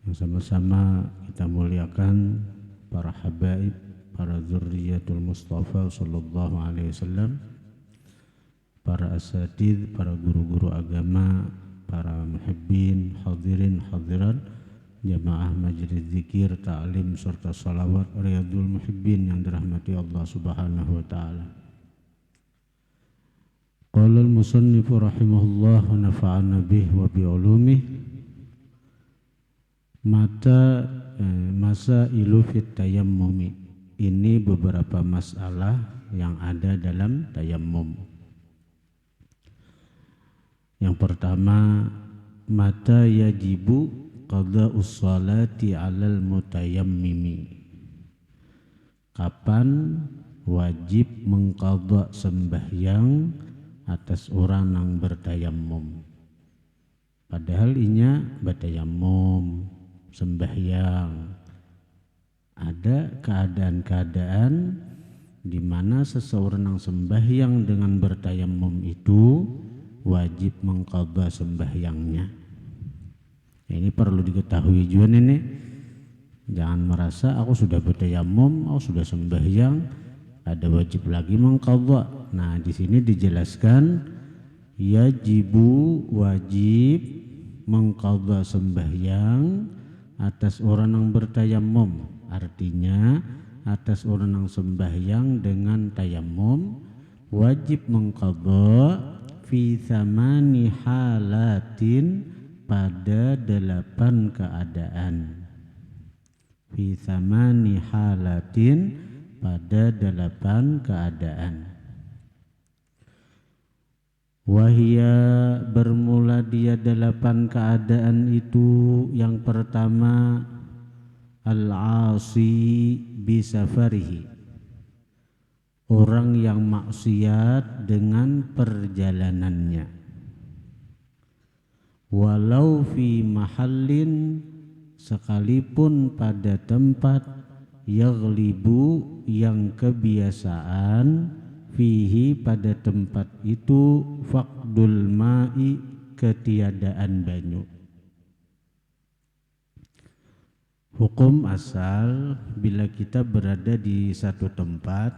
Sama-sama kita muliakan para habaib, para zurriyatul Mustafa sallallahu alaihi wasallam, para asatidz, para guru-guru agama, para muhibbin, hadirin, hadirat, jamaah majelis zikir, ta'lim serta salawat riyadul muhibbin yang dirahmati Allah Subhanahu wa taala. Qala al-musannif rahimahullah wa nafa'ana bih wa bi ulumihi. Masailu fit tayammumi. Ini beberapa masalah yang ada dalam tayammum. Yang pertama, mata yajibu qada'us salati 'alal mutayammimi. Kapan wajib mengqadha sembahyang atas orang yang bertayammum? Padahal inya bertayammum sembahyang. Ada keadaan-keadaan di mana seseorang yang sembahyang dengan bertayammum itu wajib mengqadha sembahyangnya. Ini perlu diketahui juga ini. Jangan merasa aku sudah bertayammum, aku sudah sembahyang, ada wajib lagi mengqadha. Nah, di sini dijelaskan yajibu, wajib mengqadha sembahyang atas orang yang bertayammum. Artinya atas orang yang sembahyang dengan tayammum wajib mengqadha fi thamani halatin, pada 8 keadaan. Fi thamani halatin, pada 8 keadaan. Wahia, bermula dia 8 keadaan itu. Yang pertama, al-asi bisafarihi, orang yang maksiat dengan perjalanannya. Walau fi mahallin, sekalipun pada tempat yaghlibu, yang kebiasaan fihi, pada tempat itu faqdul ma'i, ketiadaan banyu. Hukum asal bila kita berada di satu tempat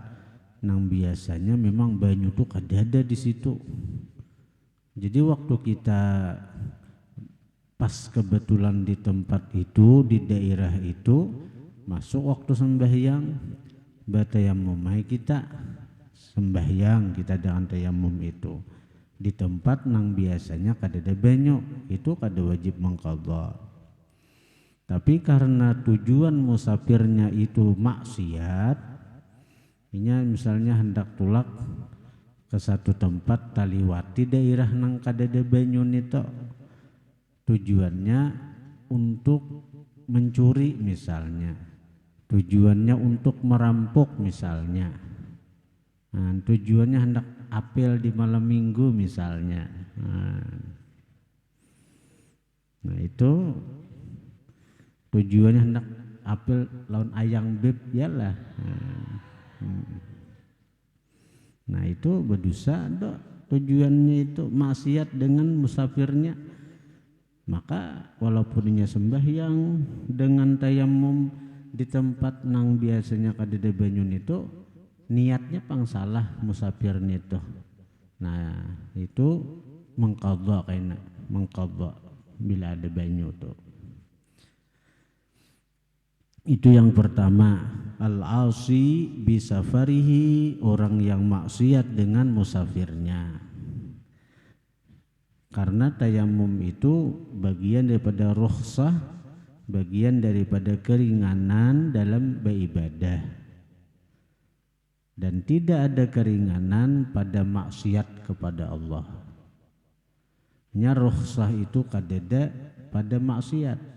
yang biasanya memang banyu itu ada di situ. Jadi waktu kita pas kebetulan di tempat itu, di daerah itu, masuk waktu sembahyang, batayammum kita sembahyang, kita dengan tayammum itu di tempat yang biasanya kadada banyu, itu kada wajib mengqadha. Tapi karena tujuan musafirnya itu maksiat, inya misalnya hendak tulak ke satu tempat taliwati daerah nang kadada banyu nito, tujuannya untuk mencuri misalnya, tujuannya untuk merampok misalnya, nah, tujuannya hendak apel di malam minggu misalnya. Nah itu tujuannya hendak apel lawan ayang beb yalah. Nah itu berdosa dok, tujuannya itu maksiat dengan musafirnya. Maka walaupun inya sembahyang dengan tayammum di tempat nang biasanya kadada banyu itu, niatnya pang salah musafir itu. Nah itu mengqadha, kaina mengqadha bila ada banyu tuh. Itu yang pertama, al-asi bisafarihi, orang yang maksiat dengan musafirnya. Karena tayammum itu bagian daripada rukhsah, bagian daripada keringanan dalam beribadah. Dan tidak ada keringanan pada maksiat kepada Allah. Nya rukhsah itu kadada pada maksiat.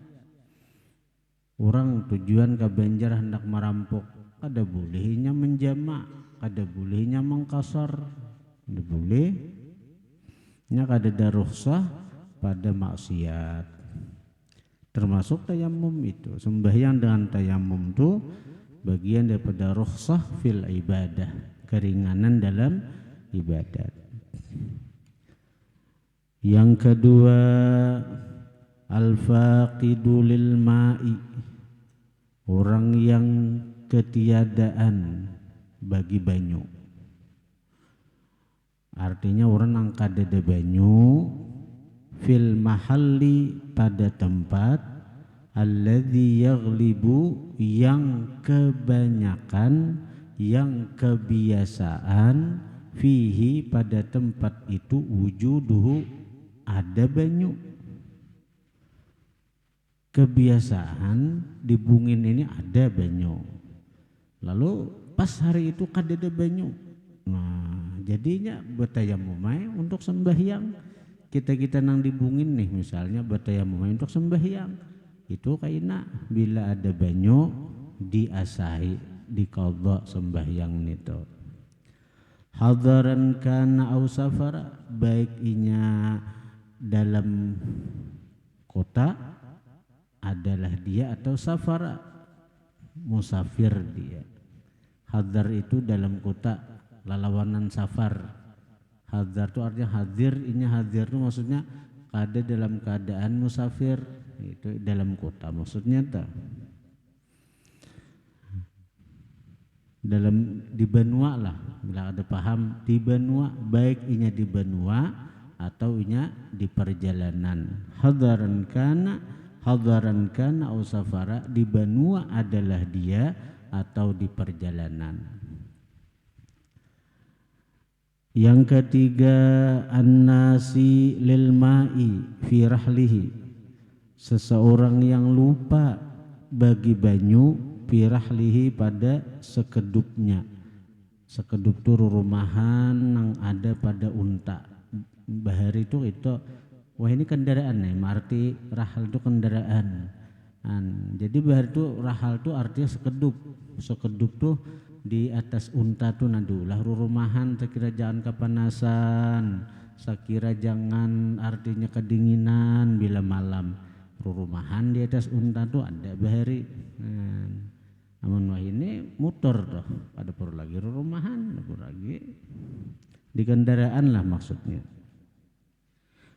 Orang tujuan ke Banjar hendak merampok, kada bolehnya menjamak, kada bolehnya mengkasar, kada boleh. Nya kadada rukhsah pada maksiat. Termasuk tayammum itu, sembahyang dengan tayammum itu bagian daripada rukhsah fil ibadah, keringanan dalam ibadat. Yang kedua, Al-faqidu lil ma'i, orang yang ketiadaan bagi banyu. Artinya orang yang kadada banyu fil mahalli, pada tempat alladzi yaghlibu, yang kebanyakan, yang kebiasaan, fihi, pada tempat itu, wujuduhu, ada banyu. Kebiasaan di bungin ini ada banyu, lalu pas hari itu kadada banyu, nah jadinya bertayamumai untuk sembahyang. Kita nang di bungin nih misalnya bertayamumai untuk sembahyang, itu kaina bila ada banyu diasahi, diqadha sembahyang itu. Hadaran kana au safara, baik inya dalam kota adalah dia atau safara, musafir dia. Hadar itu dalam kota, lalawanan safar. Hadar itu artinya hadir, ini hadir itu maksudnya ada dalam keadaan musafir, itu dalam kota maksudnya tak. Dalam di benua lah, bila ada paham di benua, baik inya di benua atau inya di perjalanan. Hadaran kana au safara, di benua adalah dia atau di perjalanan. Yang ketiga, an-nasi lil ma'i fi rahlihi, seseorang yang lupa bagi banyu fi rahlihi, pada sekedupnya. Sekedup itu rumahan yang ada pada unta. Bahari itu wah ini kendaraan nih, arti rahal itu kendaraan. Jadi bahar itu rahal itu artinya sekedup. Sekedup tuh di atas unta tuh nadulah rumahan, sekira jangan kepanasan, sekira jangan artinya kedinginan bila malam. Rumahan di atas unta tuh ada bahari. Namun wah ini motor tuh, ada perlu lagi rumahan, ada perlu lagi di kendaraan lah maksudnya.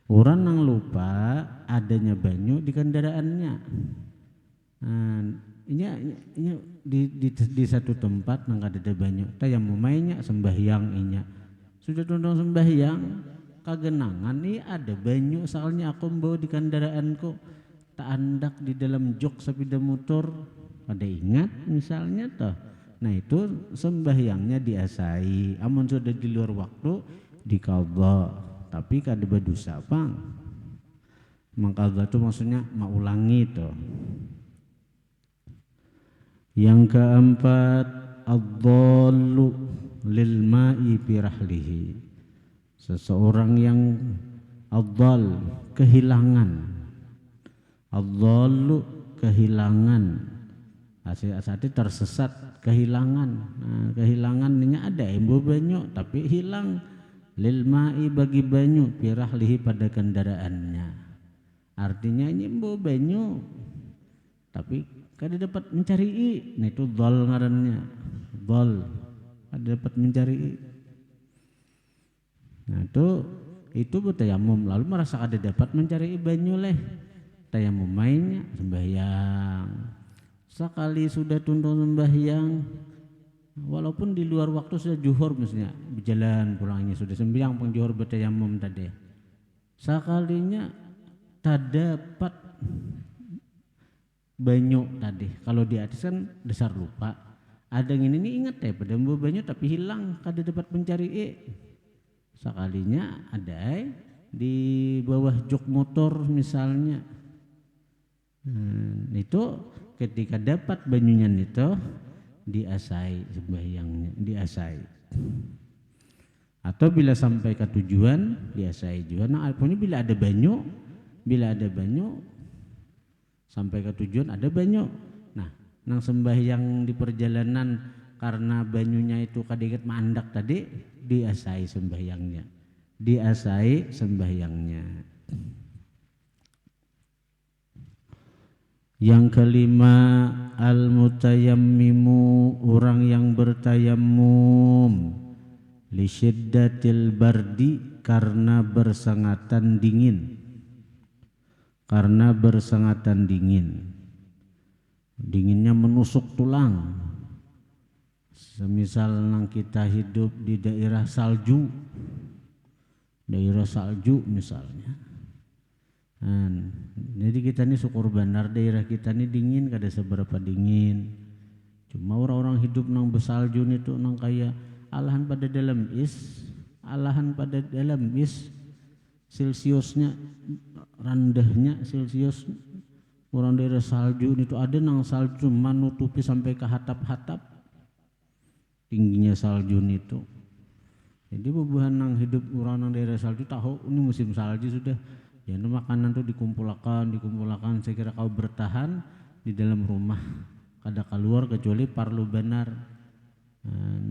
Orang yang lupa adanya banyu di kendaraannya. Ini di satu tempat nang ada banyu, tayamumainya sembahyang inya. Sudah tundang sembahyang, kagenangan nih ada banyu, soalnya aku bawa di kendaraanku, tak andak di dalam jok sepeda motor, ada ingat misalnya toh. Nah itu sembahyangnya diasai, amun sudah di luar waktu diqadha. Tapi kada berdosa bang, mengqadha itu maksudnya mengulangi itu. Yang keempat, ad-dhallu lil ma'i fi rahlihi, seseorang yang ad-dhall, kehilangan. Ad-dhallu, kehilangan, asli tersesat, kehilangan. Nah, kehilangan ini ada embo banyu tapi hilang. Lil ma'i, bagi banyu, fi rahlihi, pada kendaraannya. Artinya ini embo banyu tapi kada dapat mencari. Nah itu dhal ngarannya, dhal, kada dapat mencari. Nah itu bertayamum lalu merasa kada dapat mencari banyu leh, tayamum mainnya sembahyang. Sekali sudah tunduk sembahyang, walaupun di luar waktu sudah juhur misalnya, berjalan pulangnya sudah sembahyang pun juhur bertayamum tadi, sekalinya tak dapat banyu tadi. Kalau di atas kan dasar lupa, ada yang ini ingat ya pada banyu tapi hilang, kada dapat mencari. Sekalinya ada di bawah jok motor misalnya. Itu ketika dapat banyunya itu diasai sembahyangnya, diasai. Atau bila sampai ke tujuan diasai juga. Nah pokoknya bila ada banyu sampai ke tujuan ada banyu. Nah nang sembahyang di perjalanan karena banyunya itu kadeket mandak tadi, diasai sembahyangnya, diasai sembahyangnya. Yang kelima, al-mutayammimu, orang yang bertayamum, li syiddatil bardi, karena bersengatan dingin. karena bersengatan dingin. Dinginnya menusuk tulang. Semisal nang kita hidup di daerah salju misalnya. Jadi kita ini syukur benar daerah kita ini dingin, kada seberapa dingin. Cuma orang-orang hidup nang besalju itu nang kaya alahan pada dalam is Celsiusnya rendahnya Celsius. Orang daerah salju itu ada nang salju menutupi sampai ke hatap-hatap tingginya salju itu. Jadi bubuhan nang hidup orang nang daerah salju tahu ini musim salju sudah. Ya makanan tuh dikumpulkan. Saya kira kau bertahan di dalam rumah, kada keluar kecuali parlu benar.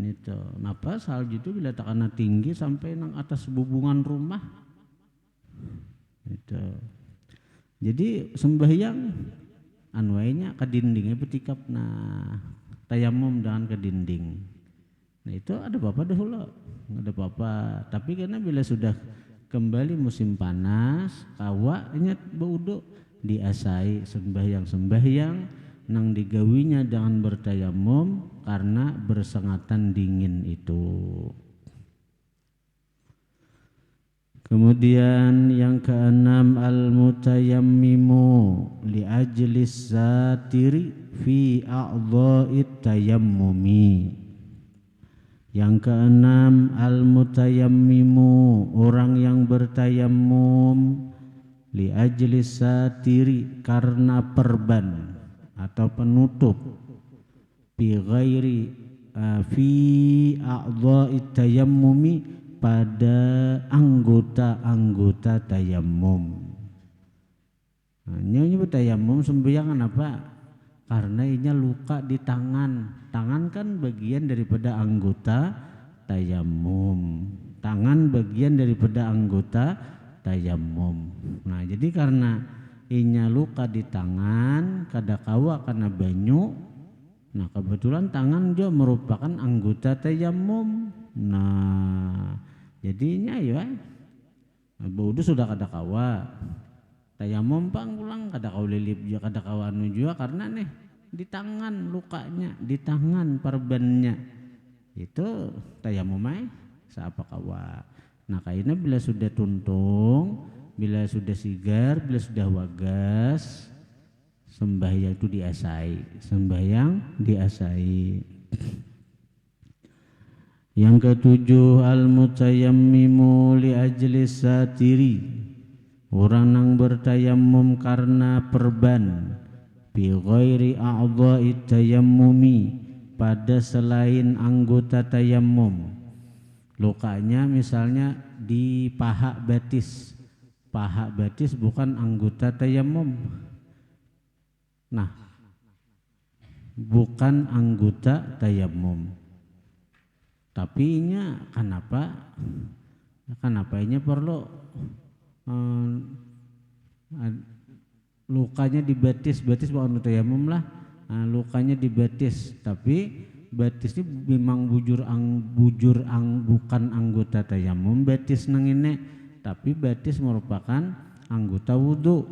Itu. Napa salju itu bila takana tinggi sampai nang atas bubungan rumah. Itu. Jadi sembahyang anwainya ke dindingnya petikap tayamum dengan ke dinding. Nah itu ada apa-apa dahulu, ada apa-apa. Tapi karena bila sudah kembali musim panas, kawa ingat baudo diasai sembahyang nang digawinya dengan bertayamum karena bersengatan dingin itu. Kemudian yang keenam al-mutayammimu li ajlis satiri fi a'dha'it tayammumi. Yang keenam al-mutayammimu, orang yang bertayamum li ajlis satiri karena perban atau penutup fi ghairi fi a'dha'it tayammumi pada anggota-anggota tayamum. Ini tayamum sembahyang apa? Karena inya luka di tangan. Tangan kan bagian daripada anggota tayamum. Tangan bagian daripada anggota tayamum. Nah, jadi karena inya luka di tangan, kada kawa karena banyu. Nah, kebetulan tangan juga merupakan anggota tayamum. Nah, jadinya ya baudu sudah kada kawa. Tayamum pang pulang kada kau lilip juga kada kawa juga karena nih di tangan lukanya, di tangan perbannya. Itu tayamum siapa kawa. Nah, kainnya bila sudah tuntung, bila sudah sigar, bila sudah wagas, sembahyang itu diasai. Yang ketujuh al-mutayammimu li ajlis satiri, orang yang bertayamum karena perban bi ghairi a'dha'it tayammumi, pada selain anggota tayamum. Lukanya misalnya di paha batis. Paha batis bukan anggota tayamum. Nah, bukan anggota tayamum. Tapi inya kenapa inya perlu lukanya di batis bukan tayamum lah. Lukanya di batis, tapi batis ini memang bukan anggota tayamum batis nang ini, tapi batis merupakan anggota wudu.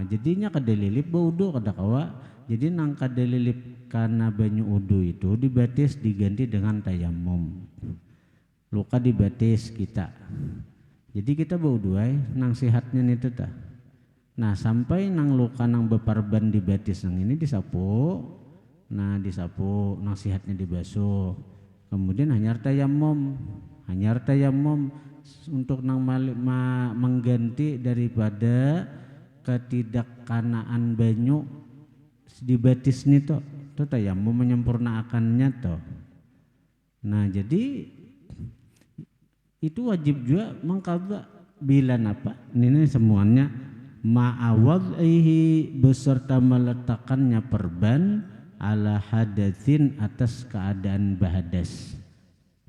Jadinya kada lilip wudu kada kawa. Jadi nang kada lilip karena banyu wudu itu di batis diganti dengan tayamum. Luka di batis kita. Jadi kita wudu nang sehatnya itu tah. Nah, sampai nang luka nang beparban di batis nang ini disapu. Nah, disapu nang sehatnya dibasuh. Kemudian hanyar tayamum untuk nang mengganti daripada ketidakkanaan banyu di batis nih toh tayamum menyempurnakannya toh. Nah, jadi itu wajib juga mengqadha bila apa? Ini semuanya ma'awadhihi beserta meletakkannya perban ala hadatsin atas keadaan bahadas.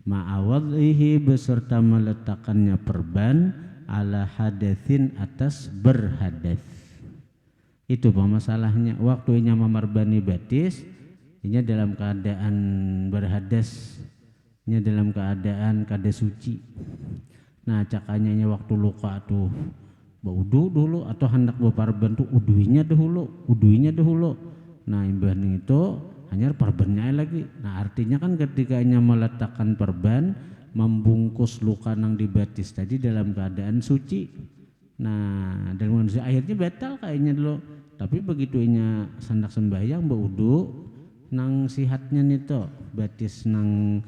Ma'awadhihi beserta meletakkannya perban ala hadatsin atas berhadas. Itu masalahnya. Waktunya memarbani batis, ini dalam keadaan berhadas, ini dalam keadaan kada suci. Nah, cakanya waktu luka tuh baudu dulu atau hendak berparban tuh uduinya dahulu. Nah imbahnya itu hanya parbannya lagi. Nah artinya kan ketika nya meletakkan parban membungkus luka nang dibatis tadi dalam keadaan suci. Nah dan manusia akhirnya batal kayaknya dulu. Tapi begitu inya sandak sembahyang baudu nang sihatnya nito batis nang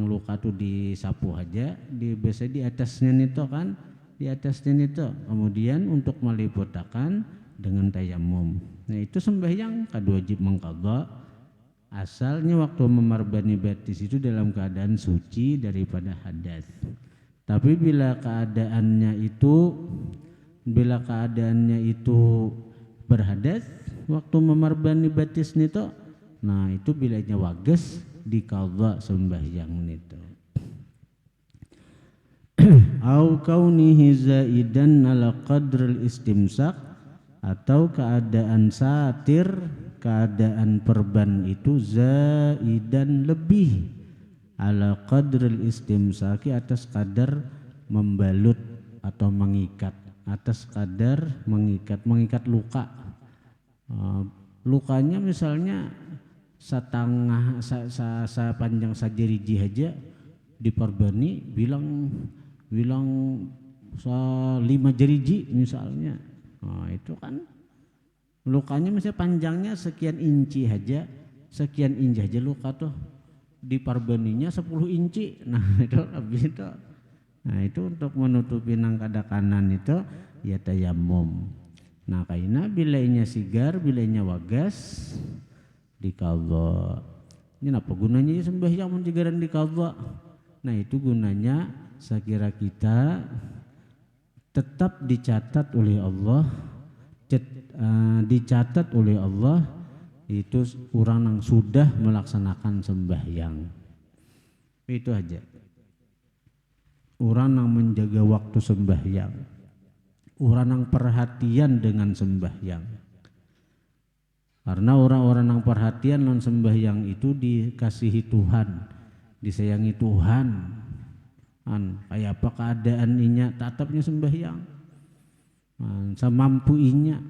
luka tuh disapu aja biasa di atasnya nito kan, di atasnya nito. Kemudian untuk melipotakan dengan tayamum. Nah itu sembahyang kada wajib mengqadha asalnya waktu memarbani batis itu dalam keadaan suci daripada hadas. Tapi bila keadaannya itu berhadas waktu memarbani batis nito, nah itu bilanya wages diqadha sembahyang nito. Au kaunihi zaidan ala qadril istimsak, atau keadaan satir, keadaan perban itu zaidan lebih ala qadril istimsaki atas kadar membalut atau mengikat, atas kadar mengikat luka. Lukanya misalnya setengah panjang sajeriji aja diparbani bilang 5 jeriji misalnya. Nah, itu kan lukanya misalnya panjangnya sekian inci aja luka tuh diparbaninya 10 inci. Nah itu lebih itu. Nah itu untuk menutupi nang kada kanan itu ya tayamum. Nah kaina bilainya sigar bilainya wagas diqadha. Ini apa gunanya sembahyang menjegaran diqadha? Nah itu gunanya sekira kita tetap dicatat oleh Allah, itu orang yang sudah melaksanakan sembahyang. Itu aja. Orang yang menjaga waktu sembahyang, orang yang perhatian dengan sembahyang. Karena orang-orang yang perhatian non sembahyang itu dikasihi Tuhan, disayangi Tuhan. Kayak apa keadaan inya tatapnya sembahyang, semampu inya.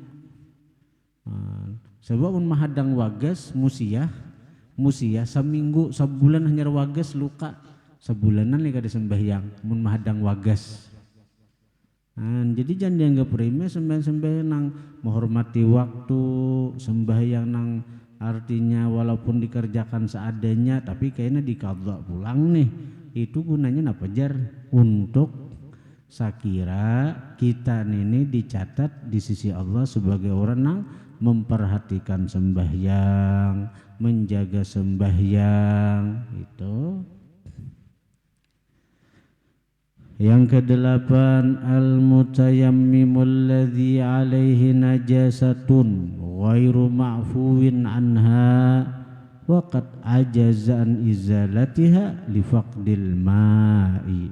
Sebab mahadang wagas musiah seminggu sebulan hanya wagas luka sebulanan nih kada sembahyang mun mahadang wagas. Jadi jangan dianggap remeh sembahyang nang menghormati waktu, sembahyang nang artinya walaupun dikerjakan seadanya tapi kayaknya diqadha pulang nih. Itu gunanya apa jar? Untuk sakira kita ini dicatat di sisi Allah sebagai orang yang memperhatikan sembahyang, menjaga sembahyang itu. Yang kedelapan, al-mutayammimul ladzi alaihi najasatun ghairu ma'fuwin anha wa qad ajaza an izalatiha li faqdil ma'i.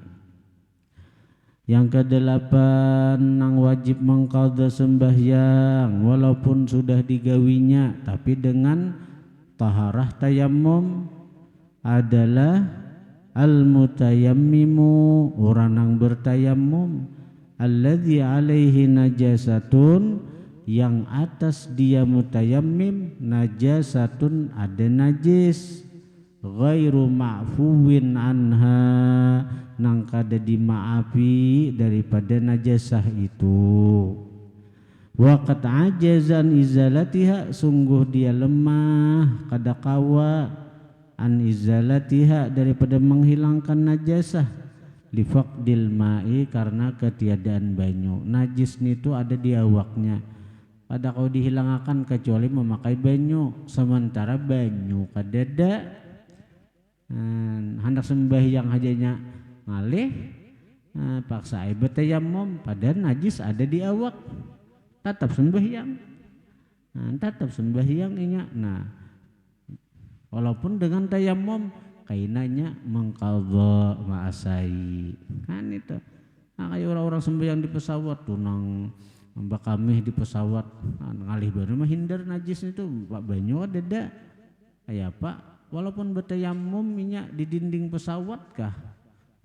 Yang kedelapan, nang wajib mengqadha sembahyang walaupun sudah digawinya tapi dengan taharah tayammum adalah al-mutayammimu, orang yang bertayammum, alladzi alaihi najasatun, yang atas dia mutayammim najasatun ada najis, ghairu ma'fuwin anha, nang kada dimaafi daripada najasah itu. Wa qad ajazan izalatiha, sungguh dia lemah kada kawa an izalatiha daripada menghilangkan najasah, li faqdil ma'i, karena ketiadaan banyu. Najis itu ada di awaknya, pada kau dihilangkan kecuali memakai banyu, sementara banyu kadada. Hendak sembahyang hajanya ngalih, paksa air bertayammum padahal najis ada di awak, tetap sembahyang. Tetap sembahyang inya. Nah walaupun dengan tayammum kainanya mengqadha ma'asai kan itu. Kayak orang-orang sembahyang di pesawat tuh nang bakamih di pesawat ngalih baru mah hindar najis itu pak banyu ada kayak apa walaupun bertayammum minyak di dinding pesawat kah,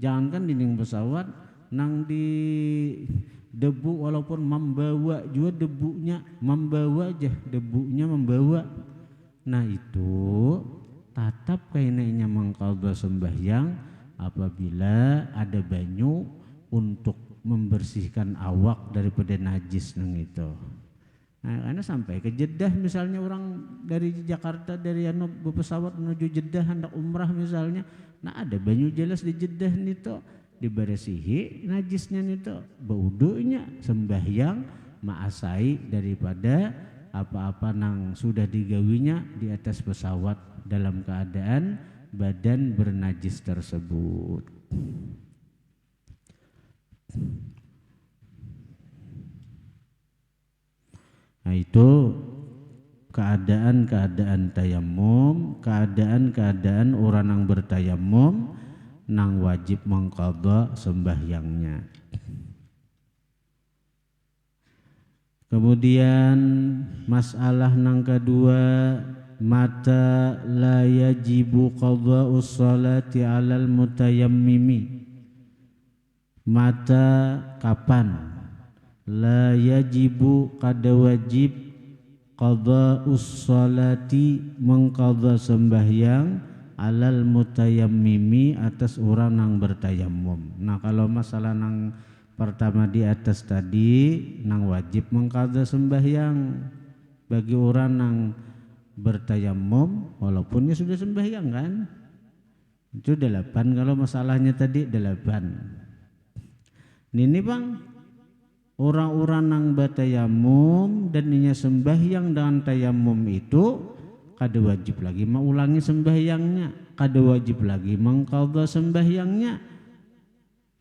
jangankan dinding pesawat nang di debu walaupun membawa juga debunya membawa aja, debunya membawa. Nah itu tatap kainnya mengqadha sembahyang apabila ada banyu untuk membersihkan awak daripada najis nang itu. Nah, karena sampai ke Jeddah misalnya orang dari Jakarta dari pesawat menuju Jeddah hendak umrah misalnya, nah ada banyu jelas di Jeddah nito diberesihi najisnya nito, baudunya sembahyang maasai daripada apa-apa nang sudah digawinya di atas pesawat dalam keadaan badan bernajis tersebut. Nah itu keadaan-keadaan tayamum, keadaan-keadaan orang yang bertayamum nang wajib mengqadha sembahyangnya. Kemudian masalah nang kedua, mata la yajibu qadha'us salati 'alal mutayammimi. Mata kapan la yajibu kada wajib qadha'us salati mengqadha sembahyang alal mutayammimi atas orang yang bertayamum. Nah kalau masalah nang pertama di atas tadi nang wajib mengqadha sembahyang bagi orang yang bertayamum walaupun dia sudah sembahyang kan, itu 8 kalau masalahnya tadi 8. Ini bang, orang-orang yang bertayamum dan ninya sembahyang dengan tayamum itu kada wajib lagi mengulangi sembahyangnya, kada wajib lagi mengqadha sembahyangnya.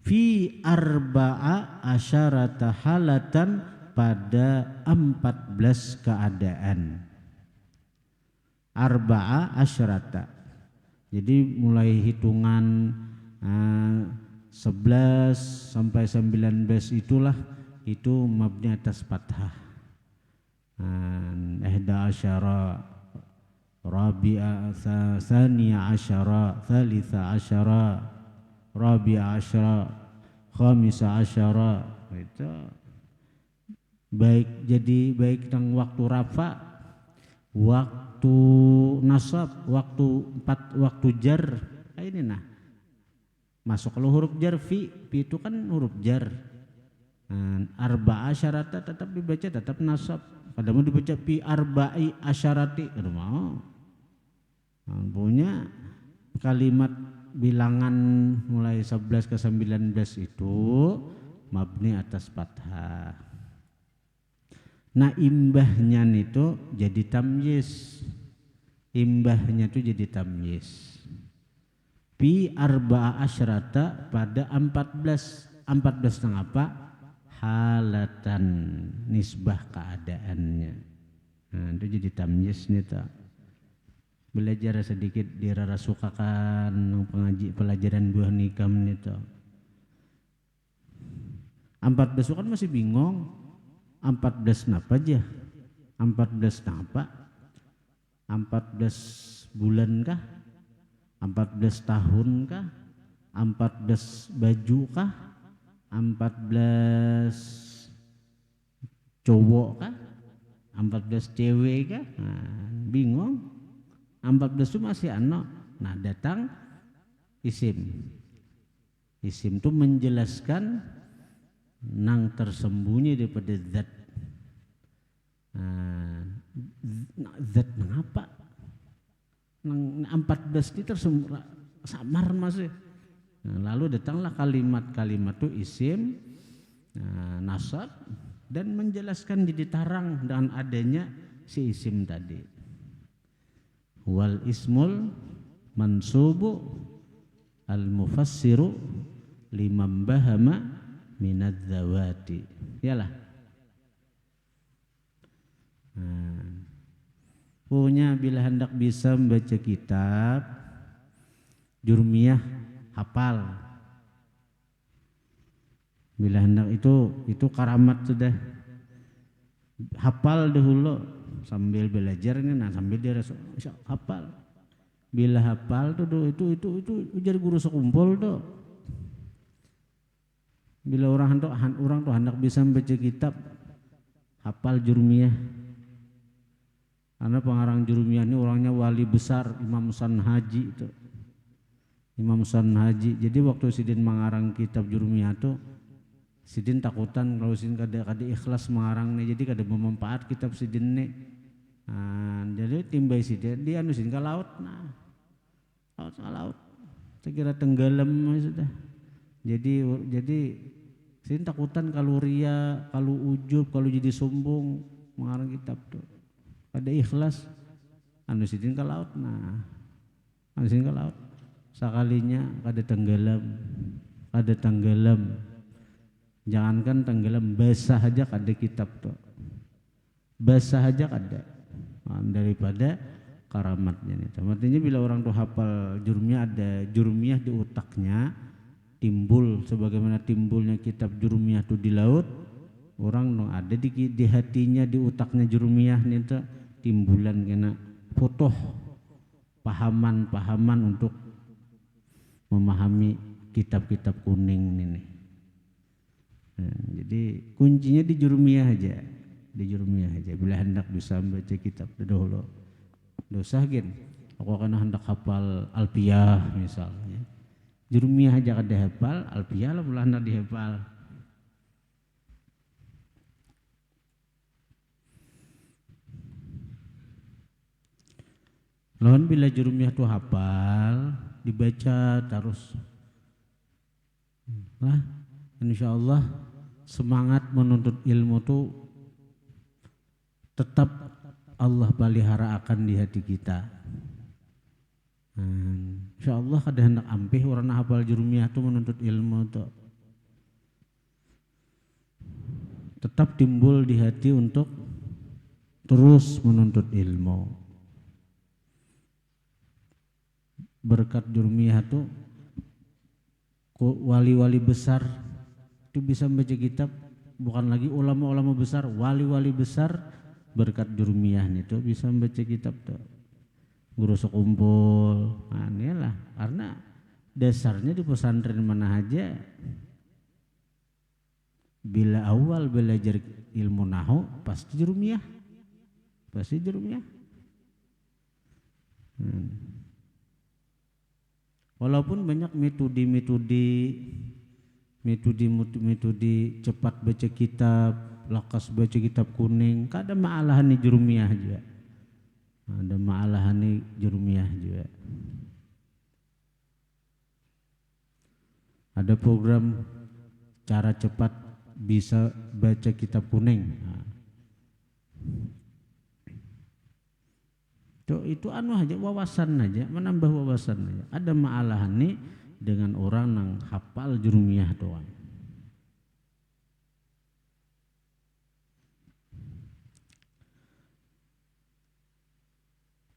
Fi arba'a asyarata halatan, pada 14 keadaan. Arba'a asyarata, jadi mulai hitungan 11 sampai 19 itulah itu mabni atas fathah. Ihda asyara, rabi'a, thaniya asyara, thalitha asyara, rabi'a asyara, khamisa asyara. Itu baik, jadi baik tentang waktu rafa, waktu nasab, waktu jar. Ini nah masuk kalau huruf jar fi itu kan huruf jar. Arba'a asyarata tetap dibaca tetap nasab. Kadang dibaca fi arba'i asyarati. Mau. Punya kalimat bilangan mulai 11 ke 19 itu mabni atas fathah. Nah imbahnya itu jadi tamyiz. Imbahnya itu jadi tamyiz. Fi arba'a asyarata pada 14 tengah apa? Halatan, nisbah keadaannya. Nah itu jadi tamyiz nih tak. Belajar sedikit di rara sukakan pengaji pelajaran buah nikam nih tak. 14 kan masih bingung. 14 napa aja? 14 napa? 14 bulan kah? 14 tahun kah? 14 baju kah? 14 cowok kah? 14 cewek kah? Nah, bingung. 14 itu masih ano. Nah datang isim. Isim itu menjelaskan nang tersembunyi daripada zat. Zat mengapa? Nang 14 itu samar masih. Lalu datanglah kalimat-kalimat itu isim, nasab, dan menjelaskan jadi tarang dengan adanya si isim tadi. Wal ismul mansubu al mufassiru liman bahama minadz zawati. Yalah. Punya bila hendak bisa membaca kitab Jurmiyah hafal. Bila hendak itu karamat sudah. Hafal dahulu sambil belajar nah sambil dia hafal. Bila hafal tuh itu ujar guru sekumpul tuh. Bila orang tuh hendak bisa membaca kitab, hafal jurumiyah. Karena pengarang jurumiyah ini orangnya wali besar, Imam San Haji itu. Imam San Haji. Jadi waktu Sidin mengarang kitab jurumiyah itu, Sidin takutan kalau Sidin kada ikhlas mengarang nih, jadi kada bermanfaat kitab Sidin nih. Nah, jadi timbai Sidin dia Sidin ke laut, laut. Saya kira tenggelam sudah. Jadi Sidin takutan kalau ria, kalau ujub, kalau jadi sombong mengarang kitab tuh. Kada ikhlas, Sidin ke laut, Sidin ke laut. Sekalinya kada tenggelam. Jangankan tenggelam, basah aja kada kitab tuh. Basah aja kada. Daripada karamatnya nih. Artinya bila orang tuh hafal jurumiyah, ada jurumiyah di otaknya, timbul sebagaimana timbulnya kitab jurumiyah tuh di laut, orang dong ada di hatinya, di otaknya jurumiyah nih tuh timbulan kena fotoh pahaman untuk memahami kitab-kitab kuning ini. Nah, jadi kuncinya di jurumiyah aja, bila hendak bisa membaca kitab dahulu. Dosa gen, aku akan hendak hafal alfiyah misalnya, jurumiyah aja kada hafal, alfiyah lah pula hendak dihafal. Lawan bila jurumiyah tuh hafal, dibaca terus, insya Allah semangat menuntut ilmu tuh tetap Allah pelihara akan di hati kita. Insya Allah kada hendak ampih orang hafal jurumiyah tuh menuntut ilmu tuh tetap timbul di hati untuk terus menuntut ilmu. Berkat jurumiyah tuh wali-wali besar itu bisa membaca kitab, bukan lagi ulama-ulama besar, wali-wali besar berkat jurumiyah itu bisa membaca kitab tuh. Guru sekumpul, inilah karena dasarnya di pesantren mana aja bila awal belajar ilmu nahwu pasti jurumiyah. Walaupun banyak metode cepat baca kitab, lakas baca kitab kuning, kada ma'alahan ni jurumiyah juga. Ada ma'alahan ni jurumiyah juga. Ada program cara cepat bisa baca kitab kuning. Itu aja wawasan aja, menambah wawasan aja. Ada ma'alahan nih dengan orang yang hafal jurumiyah doang.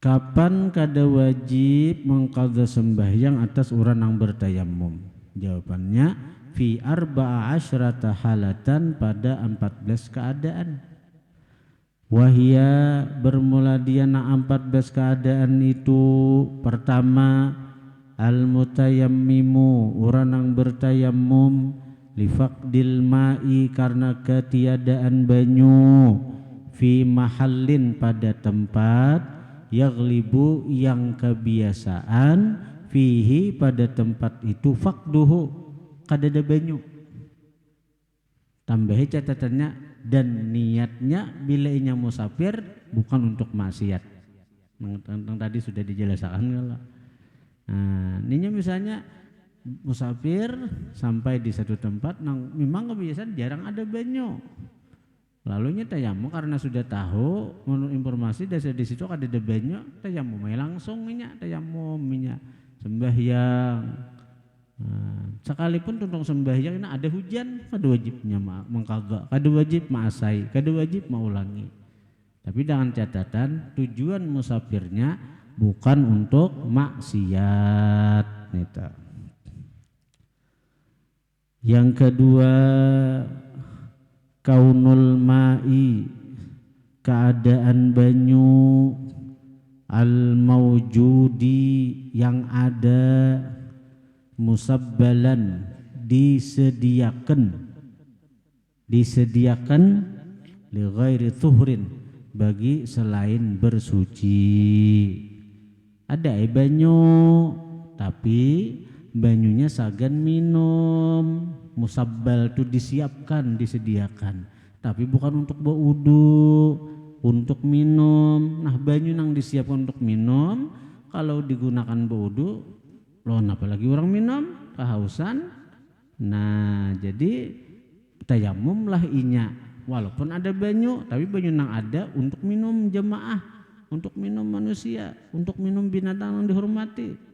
Kapan kada wajib mengqadha sembahyang atas orang yang bertayammum? Jawabannya fi arba'a asyrata halatan, pada 14 keadaan. Wahia bermula dia 14 keadaan itu. Pertama, al-mutayammimu, orang yang bertayammum, lifaqdil ma'i, karena ketiadaan banyu, fi mahallin, pada tempat, yaglibu, yang kebiasaan, fihi, pada tempat itu, faqduhu, kadada banyu. Tambahi catatannya, dan niatnya bila inya musafir bukan untuk maksiat. Tentang tadi sudah dijelaskan kalau. Ini misalnya musafir sampai di satu tempat, memang kebiasaan jarang ada banyu. Lalunya tayammum karena sudah tahu menurut informasi dari di situ ada banyu, tayammum langsung tayammum sembahyang. Sekalipun tentang sembahyang ini ada hujan, kada wajibnya mengqadha, kada wajib ma'asai, kada wajib maulangi. Tapi dengan catatan tujuan musafirnya bukan untuk maksiat. Yang kedua, kaunul ma'i, keadaan banyu, al maujudi, yang ada, musabbalan, disediakan li ghairi tuhrin bagi selain bersuci. Ada banyu tapi banyunya sagan minum, musabbal itu disiapkan, disediakan, tapi bukan untuk berwudu, untuk minum. Nah banyu yang disiapkan untuk minum kalau digunakan berwudu, loh apalagi orang minum kehausan. Nah jadi tayamum lah inya, walaupun ada banyu, tapi banyu yang ada untuk minum jemaah, untuk minum manusia, untuk minum binatang yang dihormati.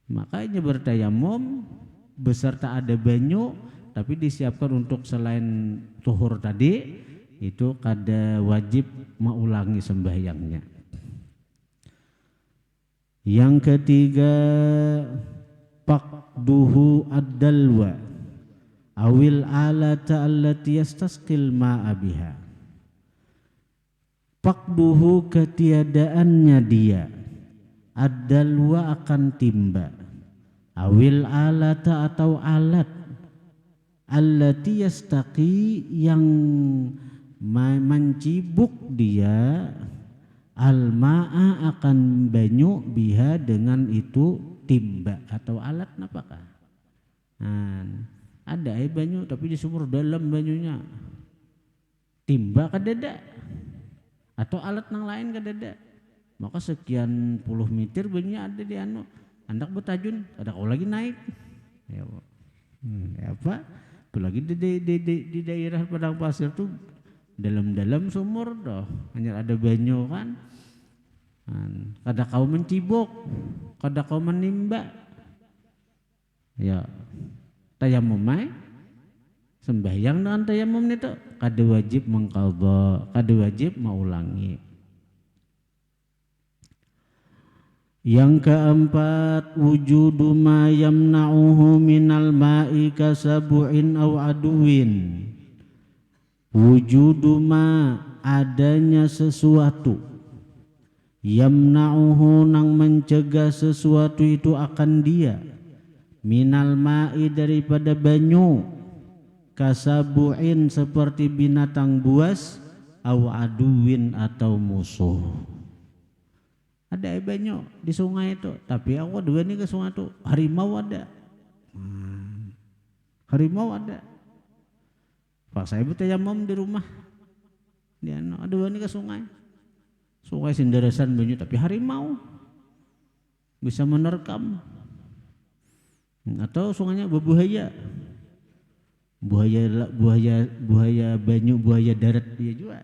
Makanya bertayamum beserta ada banyu tapi disiapkan untuk selain tuhur tadi, itu kada wajib mengulangi sembahyangnya. Yang ketiga, faqduhu ad-dalwa awil alata allati yastasqil ma'a biha. Faqduhu ketiadaannya dia, ad-dalwa akan timba, awil alata atau alat, allati yastaqi yang mencibuk dia, al-ma'a akan banyu biha dengan itu timba atau alat napakah. Nah, ada banyu tapi di sumur dalam banyunya, timba kadada atau alat yang lain kadada, maka sekian puluh meter banyunya ada di anu, hendak bertajun ada kau lagi naik ya, apa apalagi di daerah padang pasir tuh dalam sumur doh hanya ada banyu kan. Kada kau mencibuk, kada kau menimba ya. Tayamum sembahyang dengan tayamum itu kada wajib mengqadha, kada wajib mengulangi. Yang keempat, wujudu ma yamna'uhu minal ma'i kasabu'in aw aduwin. Wujudu ma, adanya sesuatu, yamna'uhu nang mencegah sesuatu itu akan dia, minal ma'i daripada banyu, kasabu'in seperti binatang buas, aw aduwin atau musuh. Ada banyu di sungai itu, tapi aku dua nih ke sungai itu harimau ada, harimau ada. Pak saya bertayamum di rumah, dia ada dua nih ke sungai sindarasan banyu tapi harimau bisa menerkam, atau sungainya berbuaya, buaya banyu, buaya darat dia juga.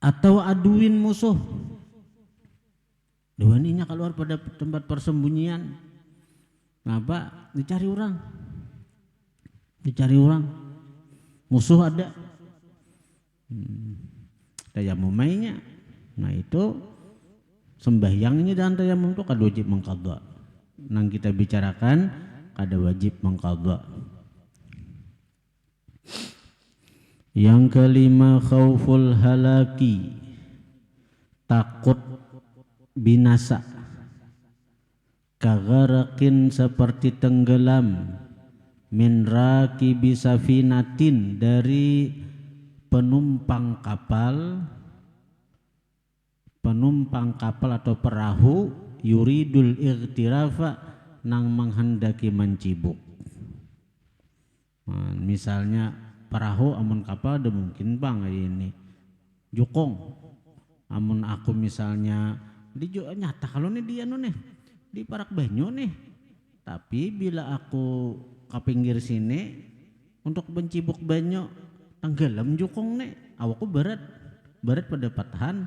Atau aduin musuh, dua ininya keluar pada tempat persembunyian, ngapa dicari musuh ada, tayamum mainnya. Nah itu sembahyangnya dan tayamum itu kada wajib mengqadha. Nang kita bicarakan kada wajib mengqadha. Yang kelima, khauful halaki, takut binasa, kagarakin seperti tenggelam, min rakibi safinatin dari penumpang kapal atau perahu, yuridul igtirafa nang menghendaki mencibuk. Nah, misalnya perahu amun kapal ada mungkin bang ini jukong, amun aku misalnya di nyata kalau nih dia nih di parak banyu nih, tapi bila aku ke pinggir sini untuk mencibuk banyu tenggelam jukong nih, awakku berat pada patahan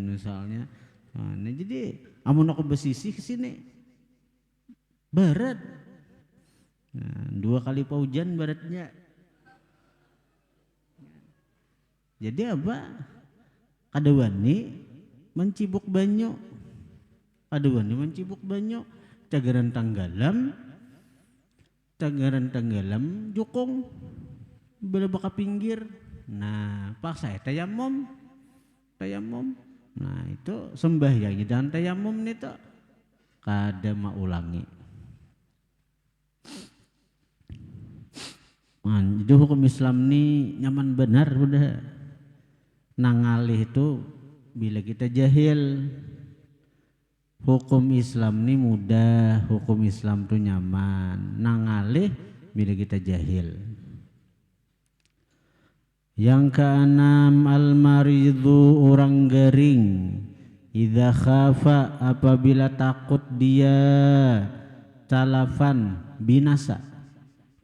misalnya. Nah, jadi amun aku bersisih ke sini berat, nah, 2 kali paujan beratnya. Jadi apa? Kada wani mencibuk banyu, cagaran tenggelam jukung. bila baka pinggir. Nah, paksa tayamum. Nah, itu sembahyang dan tayamum itu kada maulangi. Jadi hukum Islam ini nyaman benar udah. Nangalih itu bila kita jahil. Hukum Islam ini mudah, hukum Islam itu nyaman. Nangalih bila kita jahil. Yang keenam, al-maridhu, orang garing. Idza khafa, apabila takut dia talafan, binasa.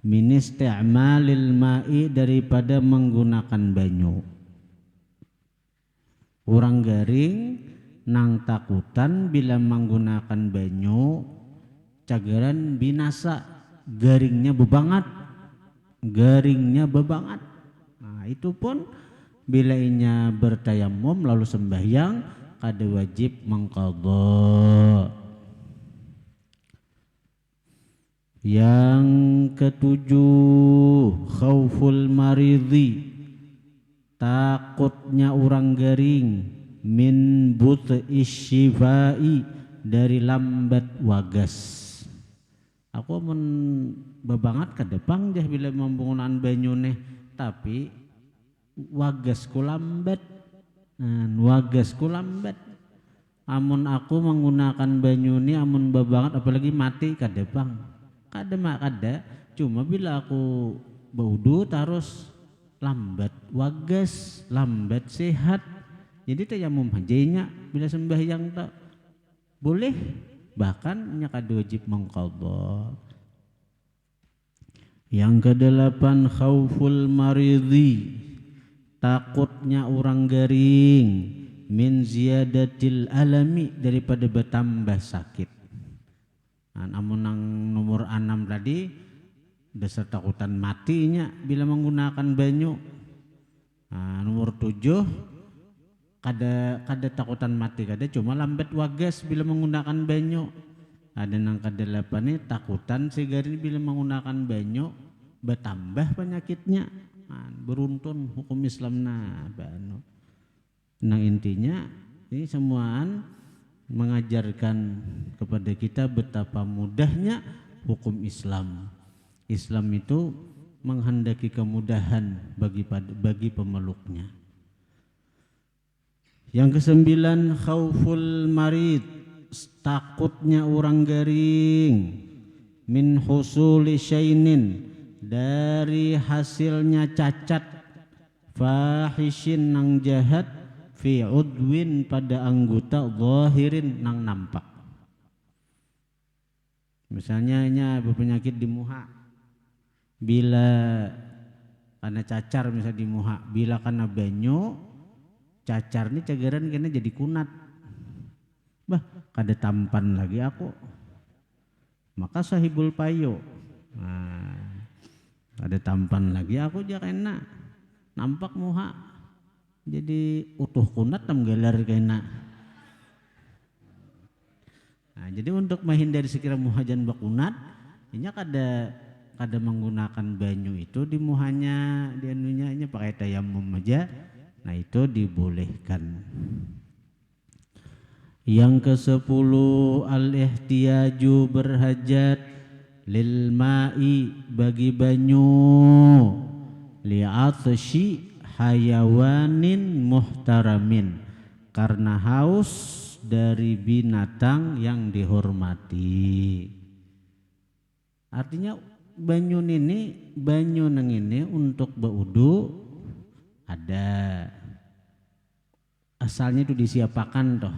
Min isti'malil ma'i, daripada menggunakan banyu. Orang garing nang takutan bila menggunakan banyu cagaran binasa, garingnya bebangat. Nah, itu pun bila inya bertayamum lalu sembahyang kada wajib mengqadha. Yang ketujuh, khauful maridhi, takutnya orang garing, min but'i syifai, dari lambat wagas. Aku men bebangat ke depan jah bila membangunan banyu nih, tapi wagasku lambat. Amun aku menggunakan banyu ni amun bebangat apalagi mati ke depan. Kada, cuma bila aku baudu terus lambat wagas, lambat sehat. Jadi tayamum hajainya bila sembahyang tak boleh, bahkan nya kada wajib mengqadha. Yang kedelapan, khauful maridhi, takutnya orang garing, min ziyadatil alami, daripada bertambah sakit. Nah, namun yang nomor 6 tadi dasar takutan matinya bila menggunakan banyu. Nah, nomor 7 kada takutan mati, kada cuma lambat wagas bila menggunakan banyu. Ada nang ke-8 ni takutan sigarin bila menggunakan banyu bertambah penyakitnya. Nah, beruntun hukum Islam nah intinya ini semuaan mengajarkan kepada kita betapa mudahnya hukum Islam. Islam itu menghendaki kemudahan bagi pemeluknya. Yang ke-9, khauful marid, takutnya orang garing, min husuli syainin, dari hasilnya cacat, fahishin nang jahat, fi udwin pada anggota, zahirin nang nampak. Misalnya berpenyakit di muha, bila karena cacar misalnya di muha, bila karena banyu cacar ni cagaran kena jadi kunat. Bah, kada tampan lagi aku. Maka sahibul payo. Nah, kada tampan lagi aku ja kena. Nampak muha jadi utuh kunat tam gelar kena. Nah, jadi untuk menghindari sekira muhajan bakunat, inya kada menggunakan banyu itu di muhanya, di anunya inya pakai tayamum aja. Nah, itu dibolehkan. Yang ke-10, al-ihtiyaju, berhajat, lil ma'i, bagi banyu, li'atshi hayawanin muhtaramin, karena haus dari binatang yang dihormati. Artinya banyu nang ini untuk baudu ada, asalnya itu disiapakan toh.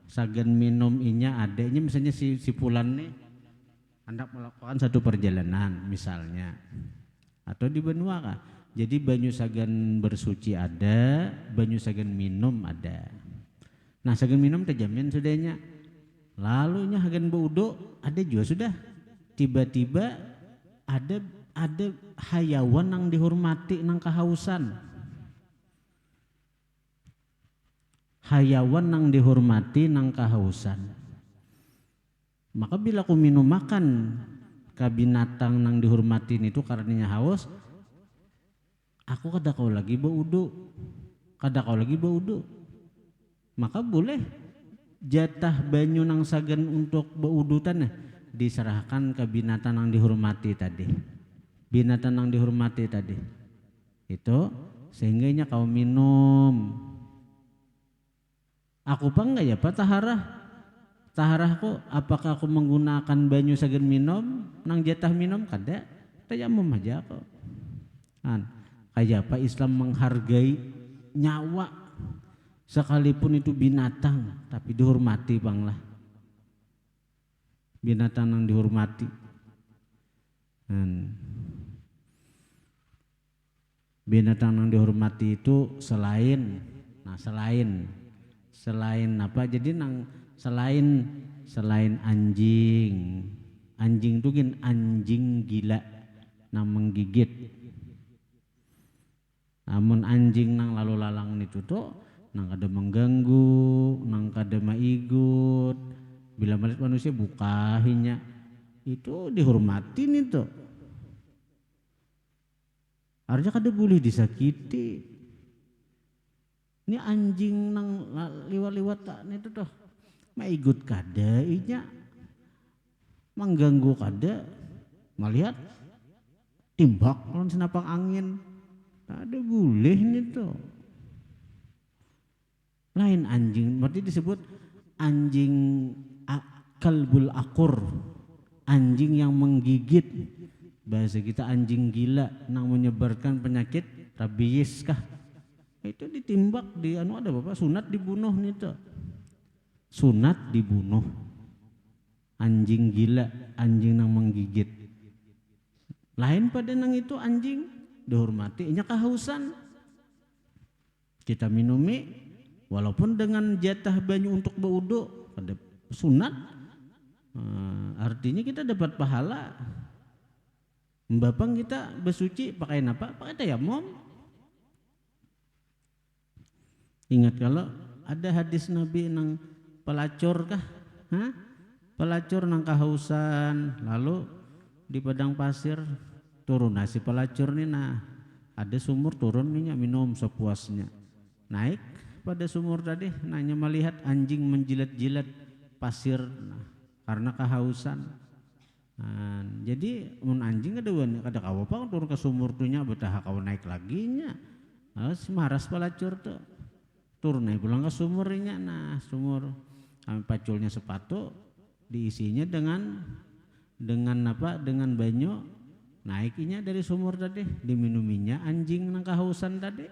Sagan minum inya adanya, misalnya si pulan nih hendak melakukan satu perjalanan misalnya, atau di benua kah. Jadi banyu sagan bersuci ada, banyu sagan minum ada. Nah, sagan minum terjamin sudahnya. Lalu nya hagan baudo ada juga sudah. Tiba-tiba ada hayawan yang dihormati nang kehausan. Hayawan yang dihormati nang kehausan. Maka bila aku minum makan ke binatang nang dihormatin itu karenanya haus, aku kada kau lagi baudu, maka boleh jatah banyu nang sagan untuk baudutan diserahkan ke binatang yang dihormati tadi. Binatang yang dihormati tadi itu sehingganya kau minum. Aku pa enggak ya pak taharahku apakah aku menggunakan banyu sagan minum nang jatah minum kada tayamum aja kok. Kayak apa Islam menghargai nyawa sekalipun itu binatang tapi dihormati bang lah, binatang yang dihormati. Binatang yang dihormati itu selain apa, jadi selain anjing itu kan anjing gila nang menggigit. Namun anjing nang lalu lalang itu tuh nang kada mengganggu, nang kada maigut, bila melihat manusia bukahinya itu dihormatin itu. Artinya kada boleh disakiti. Ini anjing nang liwat-liwat itu tuh maigut kada inya, mengganggu kada, melihat timbak lawan senapak angin. Ada boleh nih tuh. Lain anjing, berarti disebut anjing kalbul akur, anjing yang menggigit. Bahasa kita anjing gila yang menyebarkan penyakit rabies kah? Itu ditimbak di ada bapak sunat dibunuh nih tuh. Sunat dibunuh. Anjing gila, anjing yang menggigit. Lain pada nang itu anjing dihormati, inya kehausan kita minumi walaupun dengan jatah banyu untuk berwudu pada sunat, artinya kita dapat pahala. Mbapang kita bersuci pakai apa? Pakai tayamum. Ingat kalau ada hadis Nabi nang pelacur kah? Pelacur nang kehausan lalu di padang pasir turun nasi pelacur nih, ada sumur turun nih minum sepuasnya, naik pada sumur tadi nanya melihat anjing menjilat-jilat pasir karena kehausan. Jadi anjing kada kawa apa turun ke sumur tuhnya betah kau naik lagi nya, maras pelacur tuh turun naik pulang ke sumurnya. Sumur paculnya sepatu diisinya dengan banyu. Naikinya dari sumur tadi, diminuminya anjing nang kehausan tadi.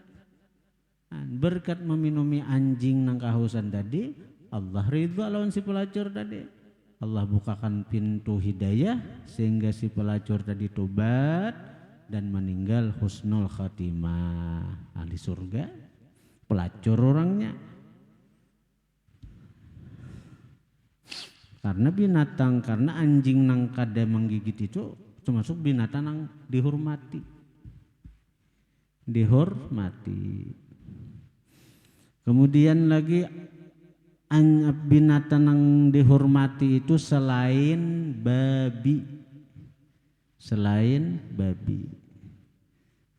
Berkat meminumi anjing nang kehausan tadi, Allah ridha lawan si pelacur tadi. Allah bukakan pintu hidayah sehingga si pelacur tadi tobat dan meninggal husnul khatimah, ahli surga. Pelacur orangnya. Karena binatang, karena anjing nang kada menggigit itu termasuk binatang yang dihormati. Kemudian lagi binatang yang dihormati itu selain babi.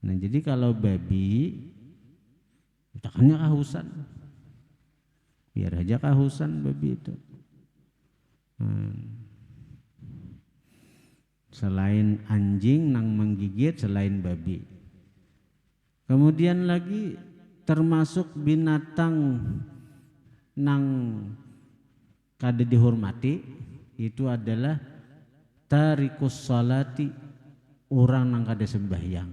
Nah jadi kalau babi takkannya kehausan, biar aja kehausan babi itu. Selain anjing nang menggigit, selain babi. Kemudian lagi termasuk binatang nang kada dihormati itu adalah tarikus salati, orang nang kada sembahyang.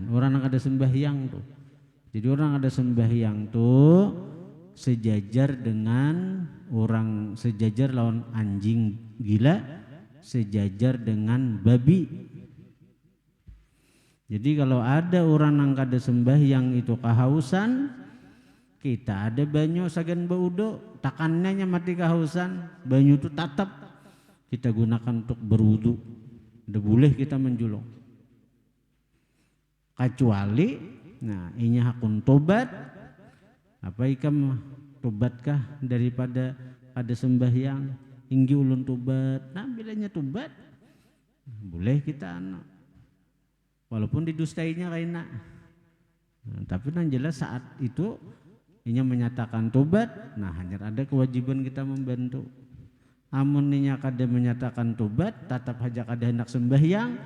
Orang nang kada sembahyang tuh. Jadi orang kada sembahyang tuh sejajar dengan orang, sejajar lawan anjing gila, sejajar dengan babi. Jadi kalau ada orang yang kada sembahyang itu kehausan, kita ada banyu sagan baudo, takannya mati kehausan, banyu itu tatap kita gunakan untuk berwudu. Tidak boleh kita menjulung. Kecuali, inya hakun tobat. Apa ikam tobatkah daripada ada sembahyang, inggi ulun tobat. Bilanya tobat boleh kita walaupun didustainya kaina. Tapi yang jelas saat itu inya menyatakan tobat, nah hanya ada kewajiban kita membantu. Amun inya kada menyatakan tobat, tetap haja kada hendak sembahyang,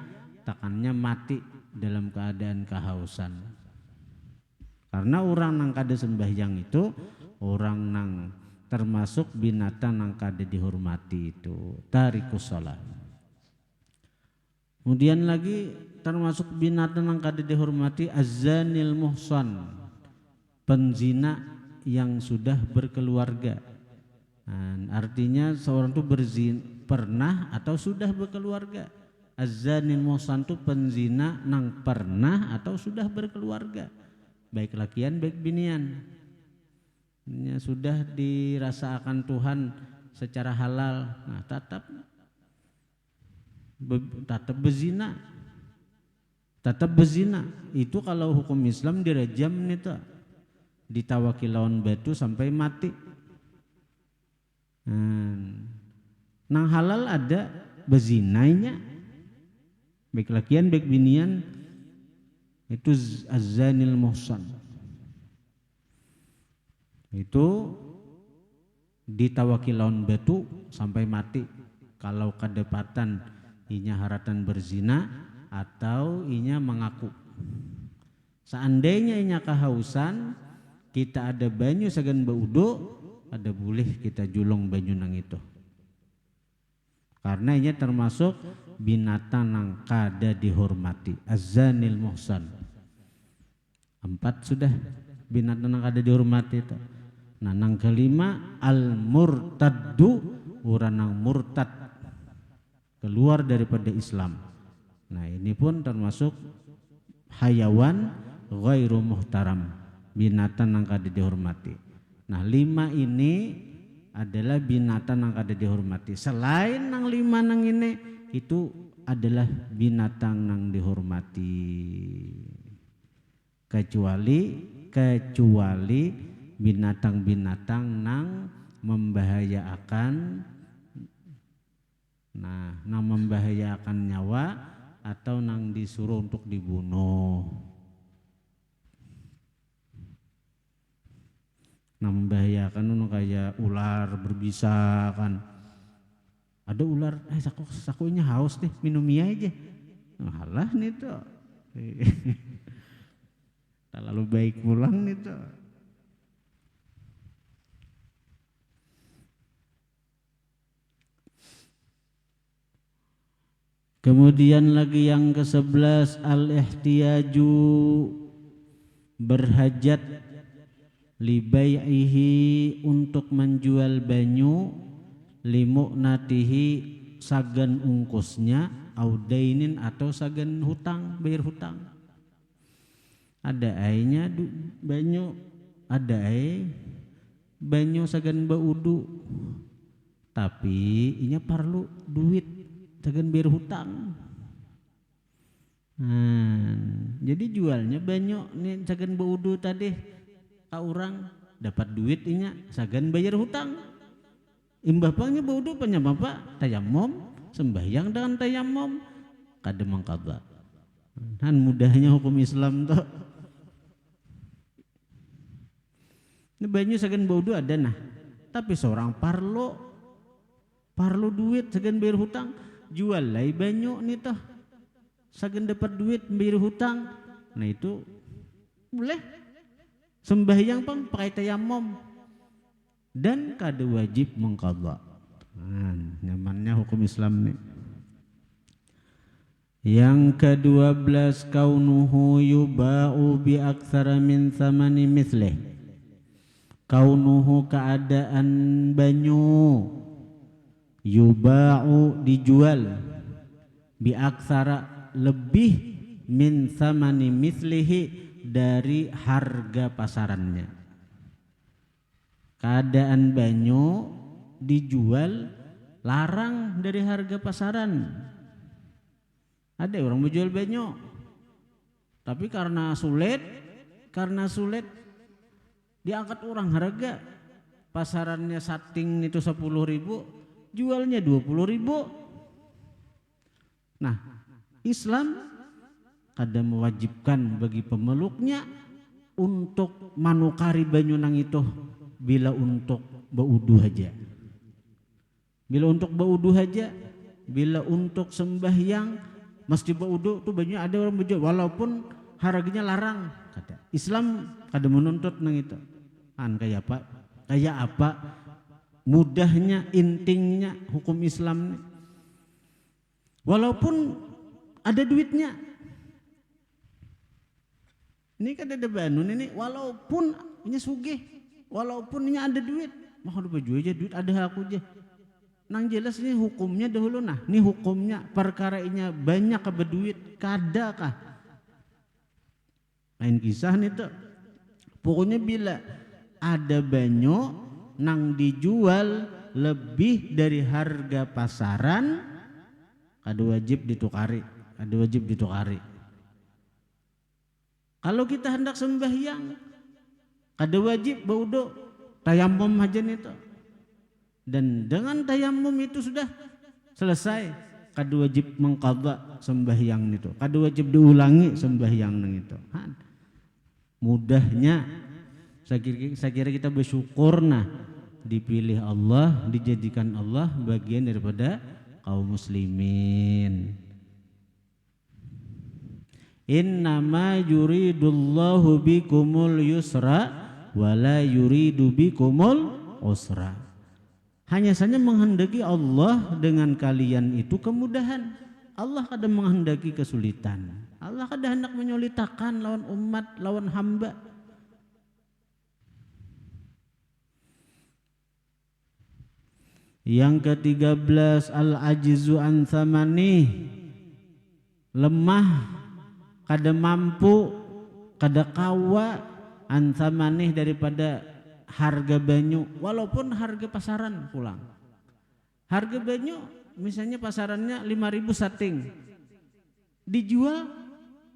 takannya mati dalam keadaan kehausan. Karena orang nang kada sembahyang itu orang nang termasuk binatang nang kada dihormati itu, tarikus shalah. Kemudian lagi termasuk binatang yang kada dihormati az-zanil muhsan, penzina yang sudah berkeluarga. Artinya seorang itu pernah atau sudah berkeluarga. Az-zanil muhsan itu penzina nang pernah atau sudah berkeluarga, baik lakian baik binian. Ini sudah dirasakan Tuhan secara halal, nah tetap bezina, tetap bezina. Itu kalau hukum Islam dirajam itu, ditawaki lawan batu sampai mati. Nang halal ada bezinanya, baik lakian baik binian, itu az-zanil muhsan. Itu ditawaki lawan batu sampai mati kalau kedapatan inya haratan berzina atau inya mengaku. Seandainya inya kehausan, kita ada banyu sagan baudo, ada boleh kita julung banyu nang itu. Karena inya termasuk binatang nang kada dihormati, az-zanil muhsan. 4 sudah binatang nang kada dihormati itu. Nah, nang kelima al-murtaddu, orang nang murtad, keluar daripada Islam. Nah, ini pun termasuk hayawan ghairu muhtaram, binatang yang kada dihormati. Nah, 5 ini adalah binatang yang kada dihormati. Selain nang 5 nang ini, itu adalah binatang yang dihormati. Kecuali binatang-binatang nang membahayakan, nah, nang membahayakan nyawa atau nang disuruh untuk dibunuh. Nang membahayakan itu kayak ular berbisa kan. Ada ular, sakunya haus nih, minum mie aja. Alah nih tuh. Terlalu baik pulang nih tuh. Kemudian lagi yang ke-11 al-ihtiyaju, berhajat, libai'ihi, untuk menjual banyu, limu'natihi, sagan ungkusnya, audainin, atau sagan hutang, bayar hutang. Ada airnya banyu, ada air banyu sagan baudu, tapi inya perlu duit sagan bayar hutang. Jadi jualnya banyak nih sagan baudu tadi ka orang, dapat duit inya sagan bayar hutang. Imbah pangnya baudu panya bapak tayamum, sembahyang dengan tayamum, kada mangkaba. Mudahnya hukum Islam tuh. Ini banyu sagan baudu ada nah, tapi seorang parlo duit sagan bayar hutang, jual lai banyu nih toh sagan dapat duit bayar hutang. Nah itu boleh sembahyang pun pakai tayamum dan kada wajib mengqadha. Nyamannya hukum Islam nih. Yang ke-12 kaunuhu yuba'u bi aktsara min thamani mithlih. Kaunuhu, keadaan banyu, yuba'u, dijual, bi aktsara, lebih, min thamani mithlihi, dari harga pasarannya. Keadaan banyu dijual larang dari harga pasaran. Ada orang menjual banyu, tapi karena sulit diangkat orang harga. Pasarannya sating itu 10.000, jualnya 20.000. Nah, Islam kada mewajibkan bagi pemeluknya untuk manukari banyu nang itu bila untuk baudu aja. Bila untuk baudu aja, bila untuk sembahyang mesti baudu tuh banyak ada orang bejo walaupun harganya larang kata. Islam kada menuntut nang itu. An kayak apa? Kayak apa? Mudahnya intinya hukum Islam. Walaupun ada duitnya. Ini kan ada banun ini walaupun ini sugih, walaupun ini ada duit, maka udah baju aja duit ada aku aja. Nang jelas ini hukumnya dahulu nah, ini hukumnya perkara ini banyak ke berduit, kada kah? Lain kisah nih tuh. Pokoknya bila ada banyak nang dijual lebih dari harga pasaran, kada wajib ditukari, kada wajib ditukari. Kalau kita hendak sembahyang, kada wajib baudo, tayamum aja nih tuh. Dan dengan tayamum itu sudah selesai, kada wajib mengqadha sembahyang itu, kada wajib diulangi sembahyang nang itu. Mudahnya, saya kira kita bersyukur nah dipilih Allah, dijadikan Allah bagian daripada kaum muslimin. Innama yuridullahu bikumul yusra wala yuridu bikumul usra. Hanya saja menghendaki Allah dengan kalian itu kemudahan. Allah kadang menghendaki kesulitan. Allah kadang hendak menyulitakan lawan umat, lawan hamba. Yang ke-13 al-ajzu an thamani, lemah, kada mampu, kada kawa an thamani daripada harga banyu, walaupun harga pasaran pulang. Harga banyu misalnya pasarannya 5.000 sating, dijual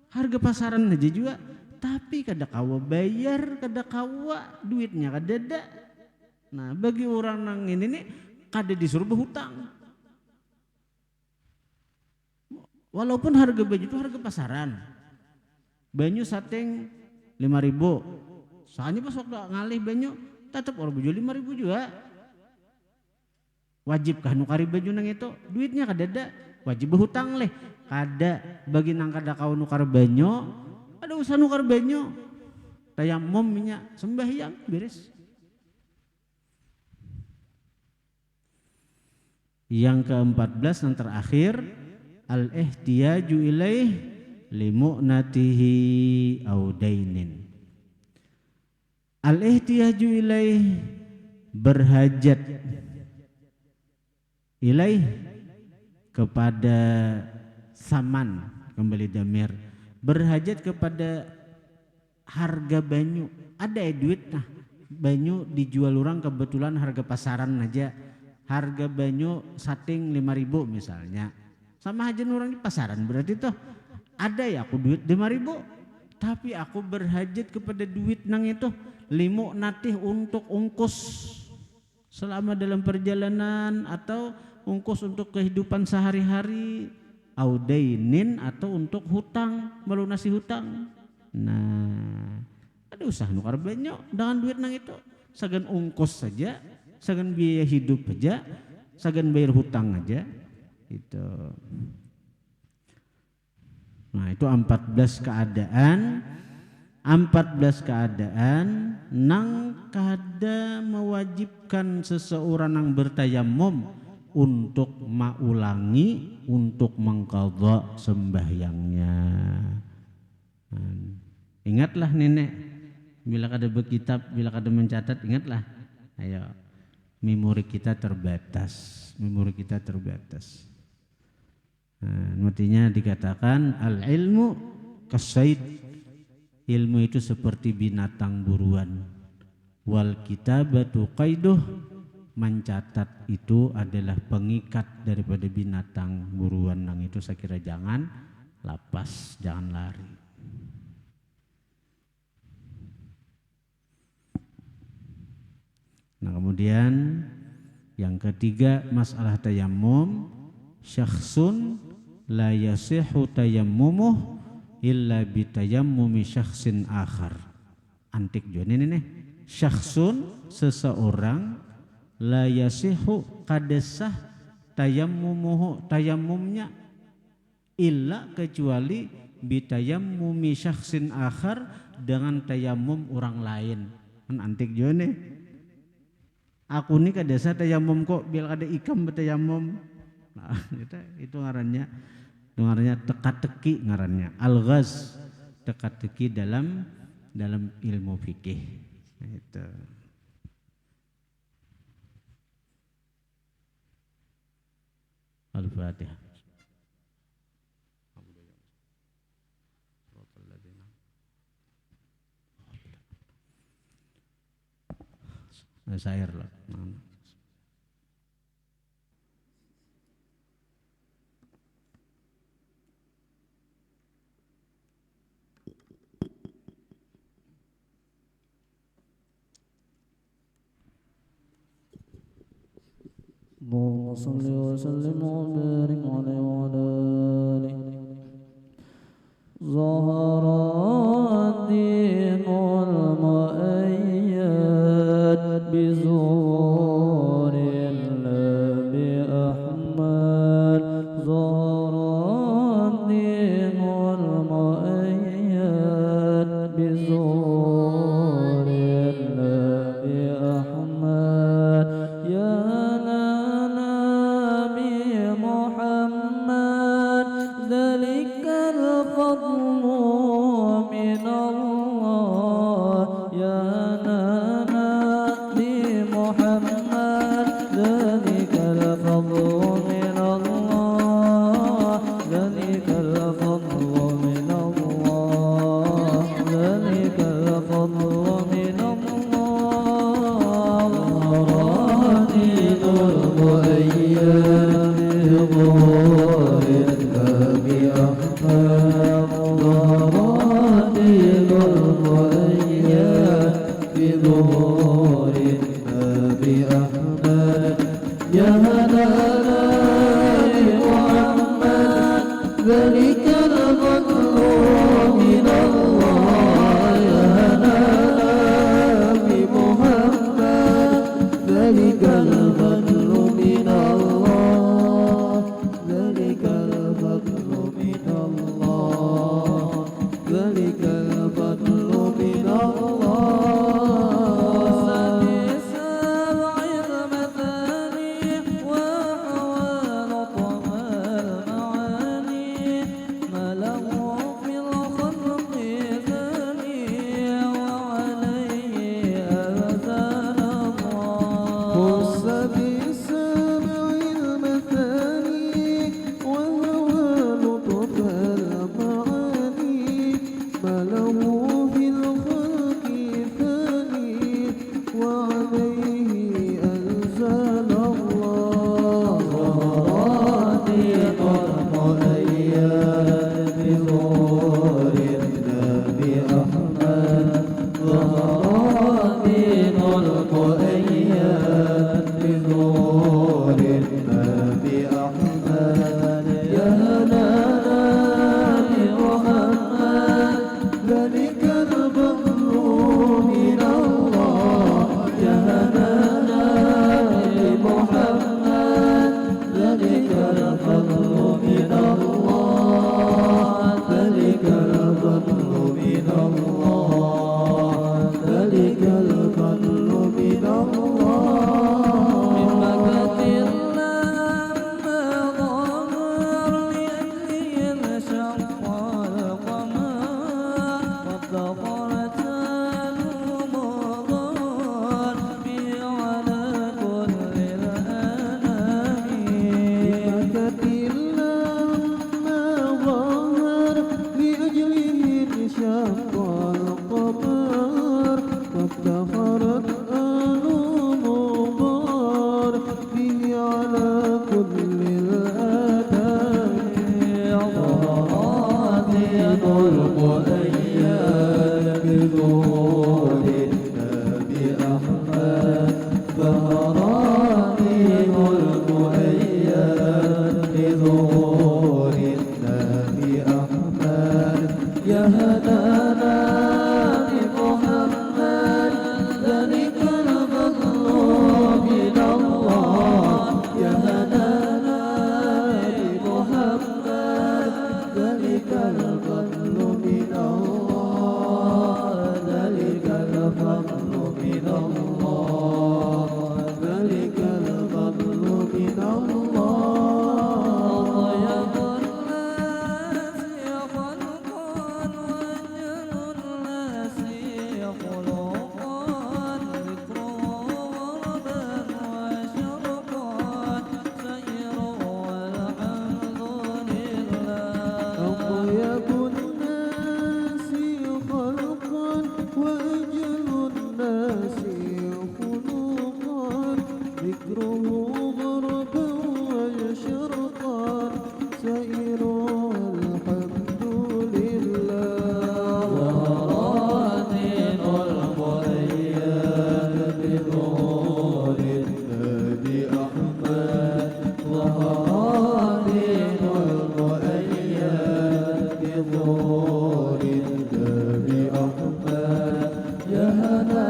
harga pasaran aja juga, tapi kada kawa bayar, kada kawa duitnya kada ada. Nah bagi orang nang ini nih kada disuruh berhutang. Walaupun harga banyu itu harga pasaran, banyu sating 5.000. Soalnya pas waktu ngalih banyu tetap orang banyu 5.000 juga. Wajib kah nukari banyu nang itu? Duitnya kada ada, wajib berhutang leh. Kada bagi nang kada kau nukar banyu, ada usah nukar banyu. Tayamum minyak sembahyang beres. Yang ke-14 yang terakhir al-ihtiyaju ilaih limu'natihi audainin. Al-ihtiyaju ilaih berhajat ilaih kepada saman, kembali damir, berhajat kepada harga banyu. Ada duit nah banyu dijual orang kebetulan harga pasaran aja, harga banyu sating 5.000 misalnya, sama aja orang di pasaran berarti tuh ada ya aku duit 5.000 tapi aku berhajat kepada duit nang itu limu natih untuk ungkus selama dalam perjalanan atau ungkus untuk kehidupan sehari-hari, audainin atau untuk hutang, melunasi hutang. Nah ada usaha nukar banyak dengan duit nang itu, sagan ungkus saja, sagan biaya hidup aja, sagan bayar hutang aja itu. Nah itu 14 keadaan nang kada mewajibkan seseorang yang bertayamum untuk maulangi, untuk mengqadha sembahyangnya. Ingatlah nenek, bila kada berkitab, bila kada mencatat, ingatlah. Ayo, memori kita terbatas. Artinya dikatakan al-ilmu kasaid, ilmu itu seperti binatang buruan. Wal kitabatu qaiduh, mencatat itu adalah pengikat daripada binatang buruan. Nang itu saya kira jangan lapas, jangan lari. Nah kemudian yang ketiga masalah tayammum, syakhsun la yasihu tayammumuh illa bitayammumi syakhsin akhar. Antik juga ini nih. Syakhsun seseorang la yasihu kadesah tayammumuhu tayammumnya illa kecuali bitayammumi syakhsin akhar dengan tayammum orang lain. Kan antik juga nih. Aku nih kadesah tayammum kok biar ada ikam betayammum. Nah, itu ngarannya teka-teki ngarannya al-ghaz, teka-teki dalam ilmu fikih. Itu. Al-Fatihah. Sair lah. اللهم صل وسلم وبارك عليه وعلى آله. ظهر الدين المؤيد بزور الله بأحمد. ظهر الدين المؤيد بزور الله بأحمد. يا ذلك الفضل من الله. يا نبي محمد ذلك الفضل من الله. ذلك الفضل من الله. ذلك الفضل من الله. الدين المؤيد بظهور النبي أحمد. ظهر الدين المؤيد بظهور النبي أحمد. يا نبي محمد ذلك الفضل من الله. يا نبي محمد ذلك الفضل من الله. ذلك الفضل من الله. ذلك الفضل من الله.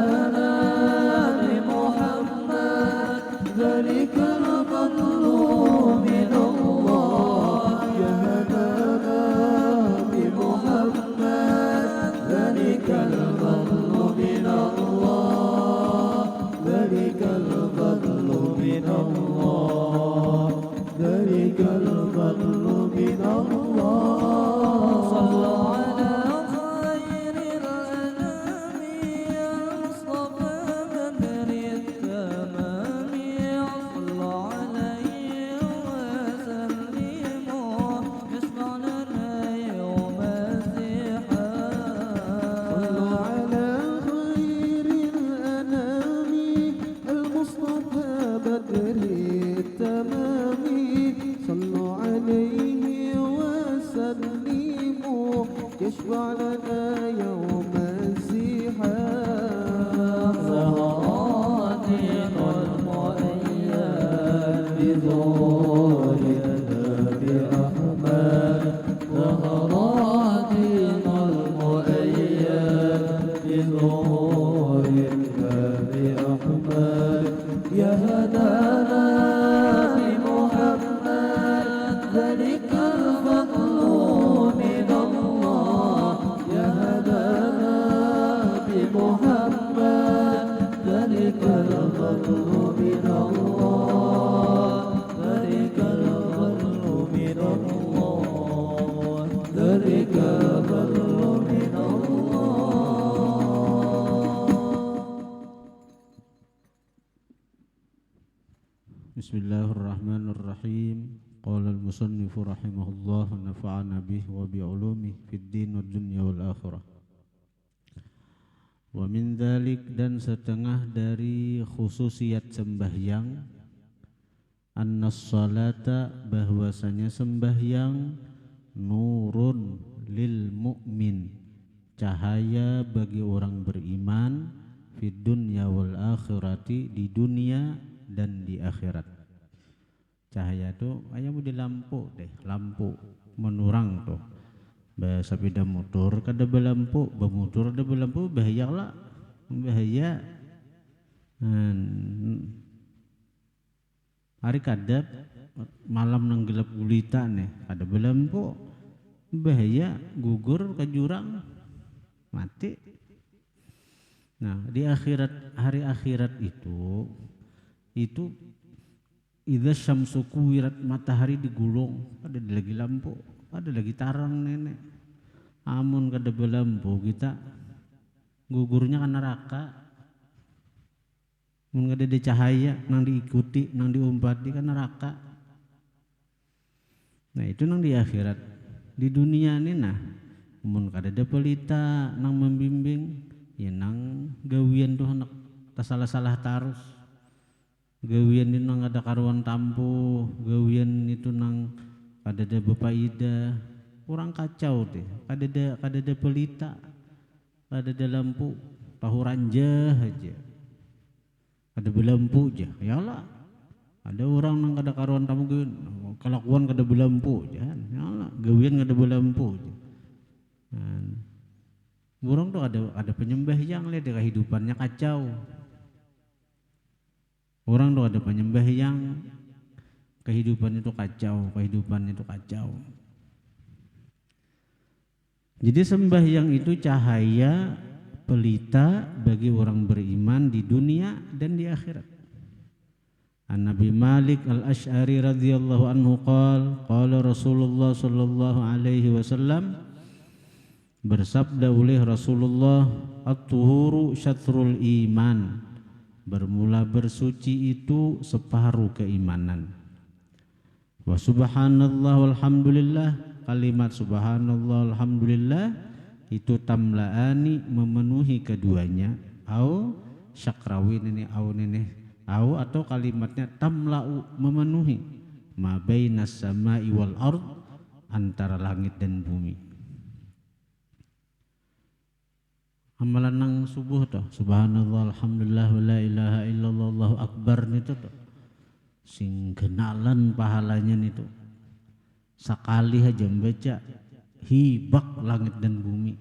هدانا بمحمد ذلك الفضل من الله يا هدانا بمحمد ذلك الفضل من الله ذلك الفضل من الله ذلك الفضل من الله صلوا على خير الأنام يا مصطفى بدر التمام صلوا عليه وسلموا يشفع لنا يوم الزحام صلوا على خير الأنام المصطفى بدر التمام صلوا عليه وسلموا يشفع لنا يوم الزحام زهرات المؤيد بظهور النبي أحمد زهرات المؤيد بظهور النبي أحمد يا هدانا بمحمد ذلك الفضل من الله يا هدانا بمحمد ذلك الفضل من الله ذلك الفضل من الله ذلك الفضل من الله. Bismillahirrahmanirrahim. Qala al-musannifu rahimahullah wa nafa'ana bihi wa bi'ulumihi fid din wad dunya wal akhirah. Wa min dzalik, dan setengah dari khususiat sembahyang, annas salata, bahwasanya sembahyang, nurun lil mu'min, cahaya bagi orang beriman, fid dunya wal akhirati, di dunia dan di akhirat. Cahaya itu ayamu di lampu deh, lampu menurang tuh. Bahasa sepeda motor kada belampu, bermotor ada belampu bahaya lah, bahaya. Hari kadap malam nang gelap gulita nih, ada belampu bahaya, gugur ke jurang mati. Nah di akhirat, hari akhirat itu idza syamsu kuwirat, matahari digulung, ada lagi lampu, ada lagi tarang nenek. Amun kada belampu kita gugurnya kan neraka. Mun kada ada cahaya nang diikuti, nang diumpati kan neraka. Nah itu nang di akhirat. Di dunia ini nah mun kada ada pelita nang membimbing, ya nang gawian tuh anak salah-salah tarus. Gawian itu nang ada karuan tampu, gawian itu nang kada ada bepaida, kurang kacau deh. Kada ada pelita, kada ada lampu, tahu ranjah aja. Ada belampu aja, yalah. Ada orang nang kada karuan tamu gawian, kelakuan kada belampu aja, yalah. Gawian kada belampu aja. Burung tuh ada penyembah yang lihat kehidupannya kacau. Orang tuh ada penyembah yang kehidupan itu kacau, Jadi sembahyang itu cahaya pelita bagi orang beriman di dunia dan di akhirat. An-Nabi Malik Al-Asy'ari radhiyallahu anhu qala Rasulullah sallallahu alaihi wasallam, bersabda oleh Rasulullah, at-tuhuru syatrul iman, bermula bersuci itu separuh keimanan. Wa subhanallah walhamdulillah, kalimat subhanallah alhamdulillah itu tamlaani, memenuhi keduanya. Au syakrawin ini au atau kalimatnya tamla'u, memenuhi ma bainas samai wal ard, antara langit dan bumi. Amalan nang subuh toh subhanallah alhamdulillah wa la ilaha illallah allahu akbar itu toh sing kenalan pahalanya itu sekali aja membaca hibak langit dan bumi.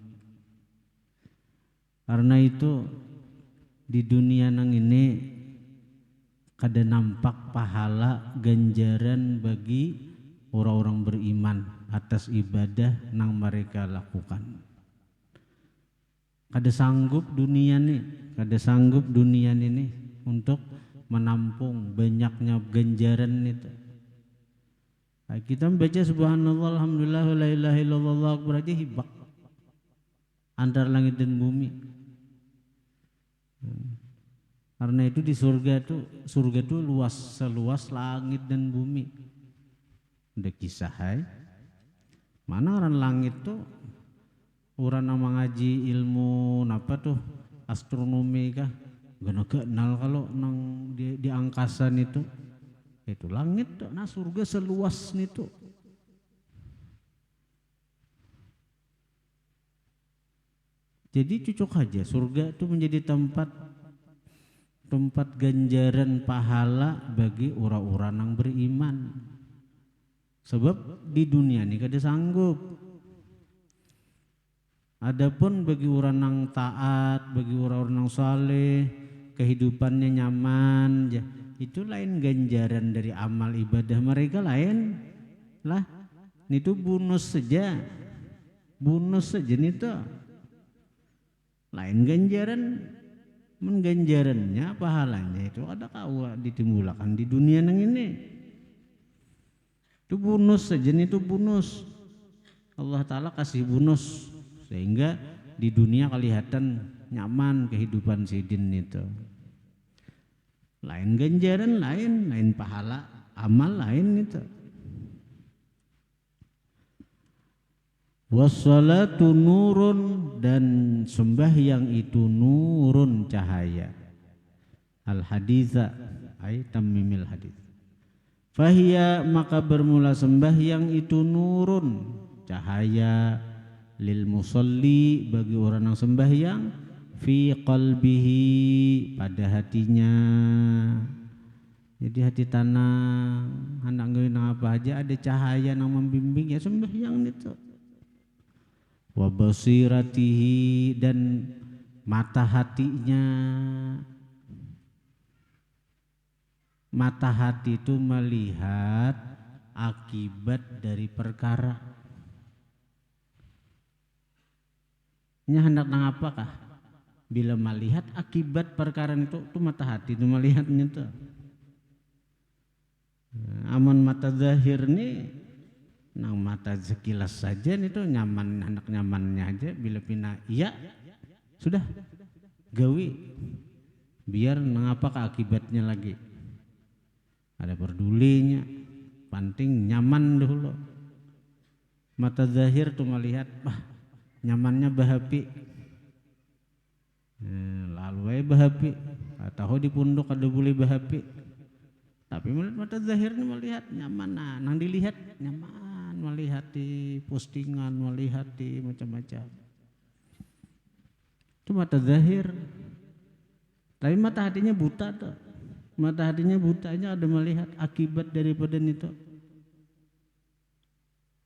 Karena itu di dunia nang ini kada nampak pahala ganjaran bagi orang-orang beriman atas ibadah nang mereka lakukan. Kada sanggup dunia ini untuk menampung banyaknya ganjaran itu. Kita membaca subhanallah alhamdulillah la ilaha illallah Allahu akbar aja hibak antar langit dan bumi. Karena itu di surga tuh luas seluas langit dan bumi. Udah kisah mana orang langit tuh orang nama ngaji ilmu apa tuh astronomi kah gak kenal kalau nang di angkasa itu langit tuh, nah surga seluas itu. Jadi cocok aja surga itu menjadi tempat ganjaran pahala bagi orang-orang yang beriman. Sebab di dunia ini kada sanggup. Adapun bagi orang yang taat, bagi orang-orang yang saleh, kehidupannya nyaman, itu lain ganjaran dari amal ibadah mereka lain lah. Itu bonus saja itu. Lain ganjarannya pahalanya itu ada kawa ditimbulkan di dunia nang ini. Itu bonus saja itu bonus. Allah Ta'ala kasih bonus sehingga di dunia kelihatan nyaman kehidupan sidin itu. Lain ganjaran lain pahala amal lain itu. Wassalatu nurun, dan sembahyang itu nurun cahaya. Al haditha ay tammimil hadits. Fahiya, maka bermula sembahyang itu nurun cahaya lil musalli, bagi orang yang sembahyang, fi qalbihi, pada hatinya. Jadi hati tanah hendak ngeueun apa aja ada cahaya yang membimbing ya sembahyang itu. Wa basiratihi, dan mata hatinya. Mata hati itu melihat akibat dari perkara. Ini hendak nang apakah? Bila melihat akibat perkara itu mata hati itu melihatnya itu. Amun mata zahir nih, nang mata sekilas saja itu nyaman, anak nyamannya aja. Bila pina iya sudah gawi, biar nang apakah akibatnya lagi. Ada pedulinya, penting nyaman dulu. Mata zahir tuh melihat, nyamannya bahapi, lalu bahapi, tahu di punduk ada boleh bahapi. Tapi melihat mata zahirnya melihat nyaman, nang dilihat nyaman, melihat di postingan, melihat di macam-macam. Itu mata zahir. Tapi mata hatinya buta tuh. Mata hatinya butanya ada melihat akibat daripada itu.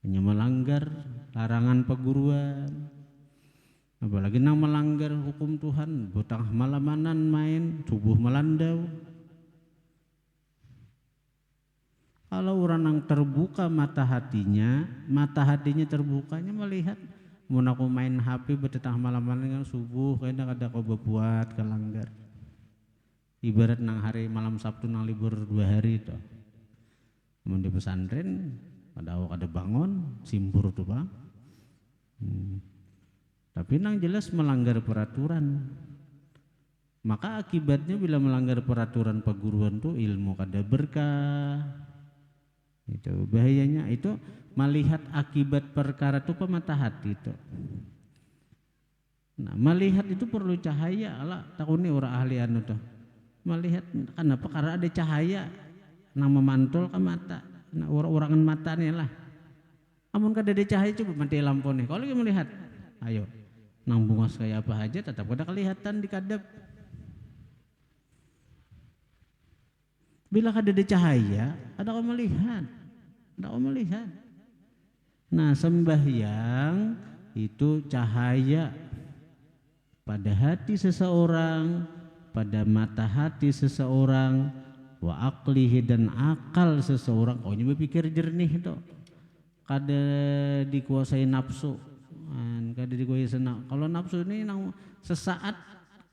Hanya melanggar larangan perguruan. Apalagi nang melanggar hukum Tuhan, butang malamanan main, subuh melandau. Kalau orang yang terbuka mata hatinya terbukanya melihat. Mun aku main HP betetah malam-malam kan subuh kayaknya ada kau berbuat kelanggar. Ibarat nang hari malam Sabtu nang libur 2 hari itu. Mun di pesantren ada bangun simbur tuh bang. Tapi nang jelas melanggar peraturan. Maka akibatnya bila melanggar peraturan perguruan tuh ilmu kada berkah. Itu bahayanya itu melihat akibat perkara itu pemata hati itu. Nah, melihat itu perlu cahaya. Ala takuni orang ahli anu tuh. Melihat kenapa? Karena ada cahaya nang memantul ke mata. Nah, orang-orangan matanya lah. Amun kada ada cahaya coba mati lampu nih. Kalau kita melihat, ayo nang bungas kayak apa aja tetap kada kelihatan di kadap. Bila kada ada cahaya, ada kau melihat. Nah, sembahyang itu cahaya pada hati seseorang, pada mata hati seseorang, wa aqlihi dan akal seseorang. Oh, ini berpikir jernih itu. Kada dikuasai nafsu, kada dikuasai senang. Kalau nafsu ini nang sesaat,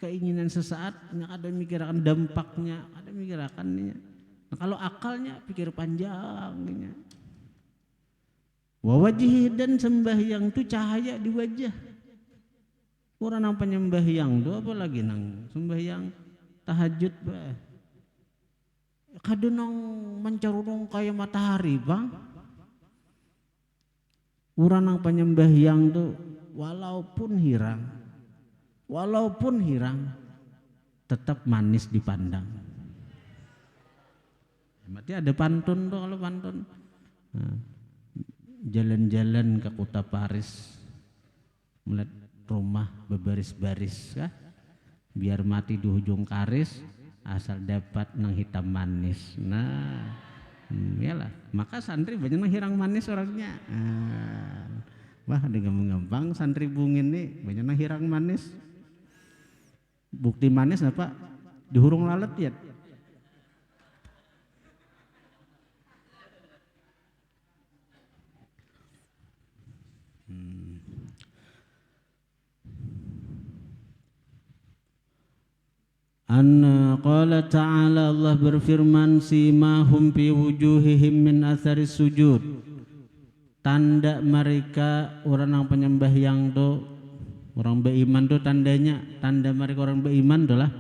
keinginan sesaat, ada mikirkan dampaknya, ada mikirkan ini. Nah, kalau akalnya pikir panjang ini. Wa wajhi dan sembahyang itu cahaya di wajah. Orang nang penyembahyang itu apalagi nang sembahyang tahajud bah. Kadang nang mencarunung kayak matahari bang. Orang nang penyembahyang itu walaupun hirang tetap manis dipandang. Berarti ada pantun tuh, kalau pantun. Nah, jalan-jalan ke kota Paris, melihat rumah berbaris-baris, kah? Biar mati di ujung karis, asal dapat nang hitam manis. Nah, iyalah. Maka santri banyak nang hirang manis orangnya. Wah, dengan gampang santri bungin nih banyak nang hirang manis. Bukti manis apa? Di hurung lalat ya. Anna qala ta'ala, Allah berfirman, simahum fi wujuhihim min athari sujud. Tanda mereka orang yang penyembahyang tu, orang beriman tu tandanya, tanda mereka orang beriman itulah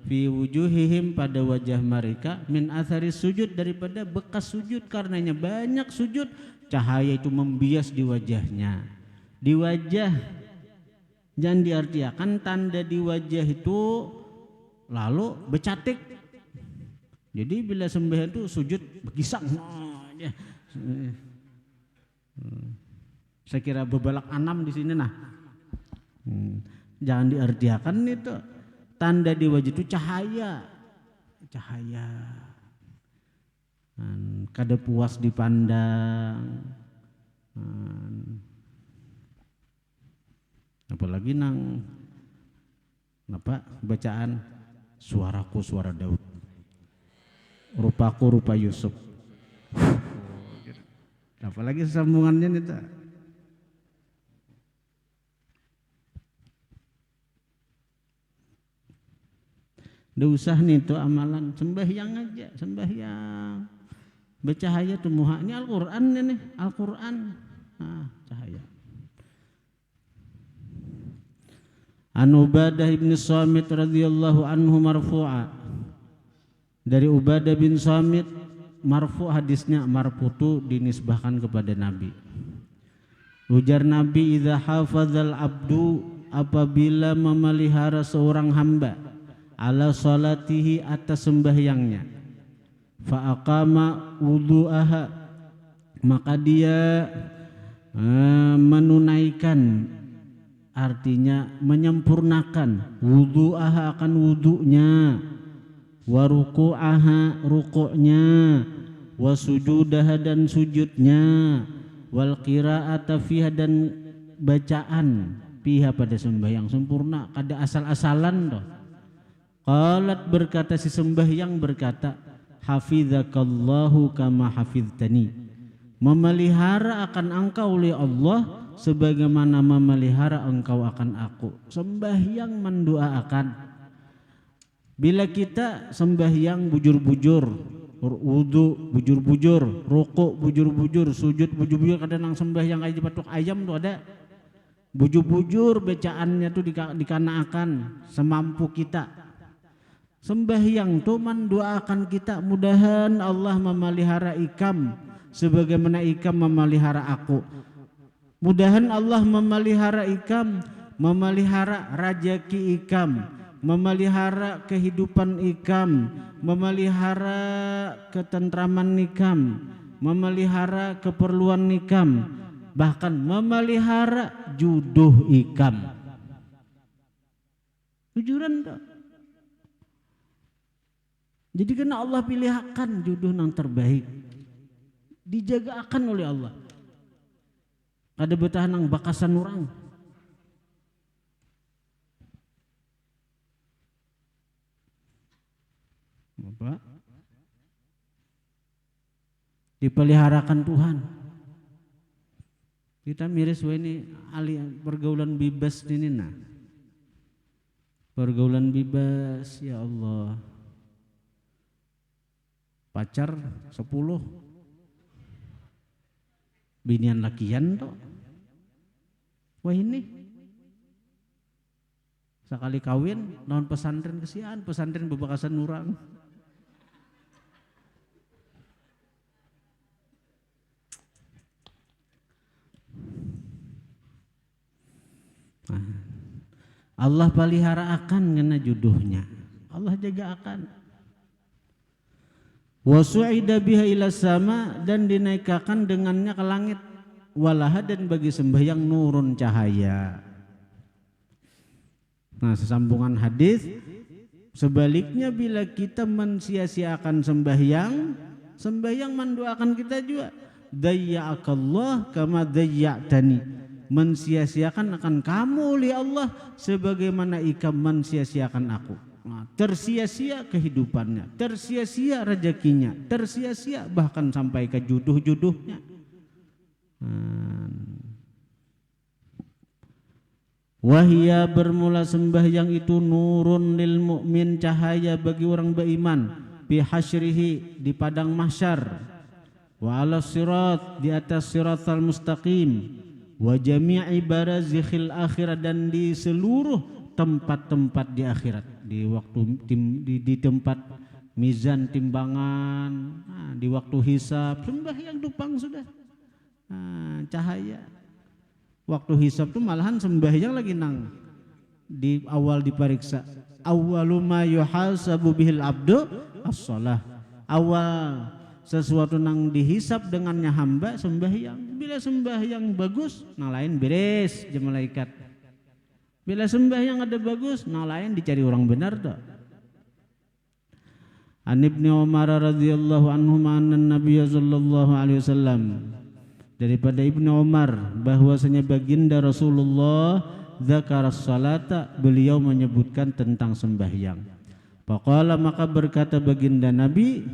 fi wujuhihim pada wajah mereka min athari sujud, daripada bekas sujud, karenanya banyak sujud, cahaya itu membias di wajahnya. Di wajah jangan diartikan tanda di wajah itu lalu becatik. Jadi bila sembahyang itu sujud bergisang. Saya kira bebalak anam di sini nah. Jangan diartikan itu tanda di wajah itu cahaya. Kada puas dipandang. Apalagi nang apa bacaan, suaraku suara Daud, rupaku rupa Yusuf. Apalagi sambungannya itu. Nggak usah nih itu amalan, sembahyang aja, sembahyang. Bercahaya tuh muha. Ini Al-Quran nih, Al-Quran. Nah, cahaya. An Ubadah bin Samit radhiyallahu anhu marfu'a. Dari Ubadah bin Samit marfu', hadisnya marfu'u dinisbahkan kepada Nabi. Ujar Nabi, idza hafadzal abdu, apabila memelihara seorang hamba, ala salatihi, atas sembahyangnya, fa aqama wudu'aha, maka dia menunaikan, artinya menyempurnakan, wudu'aha akan wudu'nya, wa ruku'aha ruku'nya, wa sujudaha dan sujudnya, wal qira'ata fiha dan bacaan fiha pada sembahyang sempurna, kada asal-asalan toh. Qalat, berkata si sembahyang berkata, hafizakallahu kama hafiztani, memelihara akan engkau oleh Allah sebagaimana memelihara engkau akan aku. Sembahyang mendoakan. Bila kita sembahyang bujur-bujur, wudu bujur-bujur, rukuk bujur-bujur, sujud bujur-bujur, kadang nang sembahyang kayak patok ayam tuh ada bujur-bujur, bacaannya tuh dikanakan semampu kita. Sembahyang tuh mendoakan kita, mudahan Allah memelihara ikam sebagaimana ikam memelihara aku. Mudahan Allah memelihara ikam, memelihara rajaki ikam, memelihara kehidupan ikam, memelihara ketentraman ikam, memelihara keperluan ikam, bahkan memelihara jodoh ikam. Jujuran tak? Jadi kena Allah pilihkan jodoh yang terbaik, dijagakan oleh Allah. Ada betah nang bakasan orang. apa? Dipeliharakan Tuhan. Kita miris ini pergaulan bebas ini nah. Pergaulan bebas ya Allah. Pacar 10 binian lakian toh. Wah ini sekali kawin naon pesantren kesian, pesantren bebakasan urang. Allah pelihara akan kena jodohnya. Allah jaga akan. Wa su'ida biha ila sama, dan dinaikkan dengannya ke langit. Walaha, dan bagi sembahyang nurun cahaya. Nah, sesambungan hadis, sebaliknya bila kita mensia-siakan sembahyang mendoakan kita juga. Dayya'akallah kama dayya'tani. Mensia-siakan akan kamu oleh Allah sebagaimana ikam mensia-siakan aku. Nah, tersia-sia kehidupannya, tersia-sia rezekinya, tersia-sia bahkan sampai ke jodoh-jodohnya. Wahia, bermula sembahyang itu nurun lil mu'min, cahaya bagi orang beriman, bi hasyrihi, di padang mahsyar, wa ala sirat, di atas siratal mustaqim, wa jami'i barazikhil akhirat, dan di seluruh tempat-tempat di akhirat, di waktu di tempat mizan timbangan, di waktu hisab sembahyang dupang sudah. Cahaya waktu hisab tuh malahan sembahyang lagi nang di awal diperiksa. Awwalu ma yuhasabu bihil abdu as-shalah. Awal sesuatu nang dihisab dengannya hamba sembahyang. Bila sembahyang bagus, nang lain beres je malaikat. Bila sembahyang ada bagus, nang lain dicari orang benar dah. An Ibnu Umar radhiyallahu anhu anna Nabiy sallallahu alaihi wasallam, daripada Ibnu Umar bahwasanya baginda Rasulullah dzakaras salata, beliau menyebutkan tentang sembahyang. Faqala, maka berkata baginda Nabi,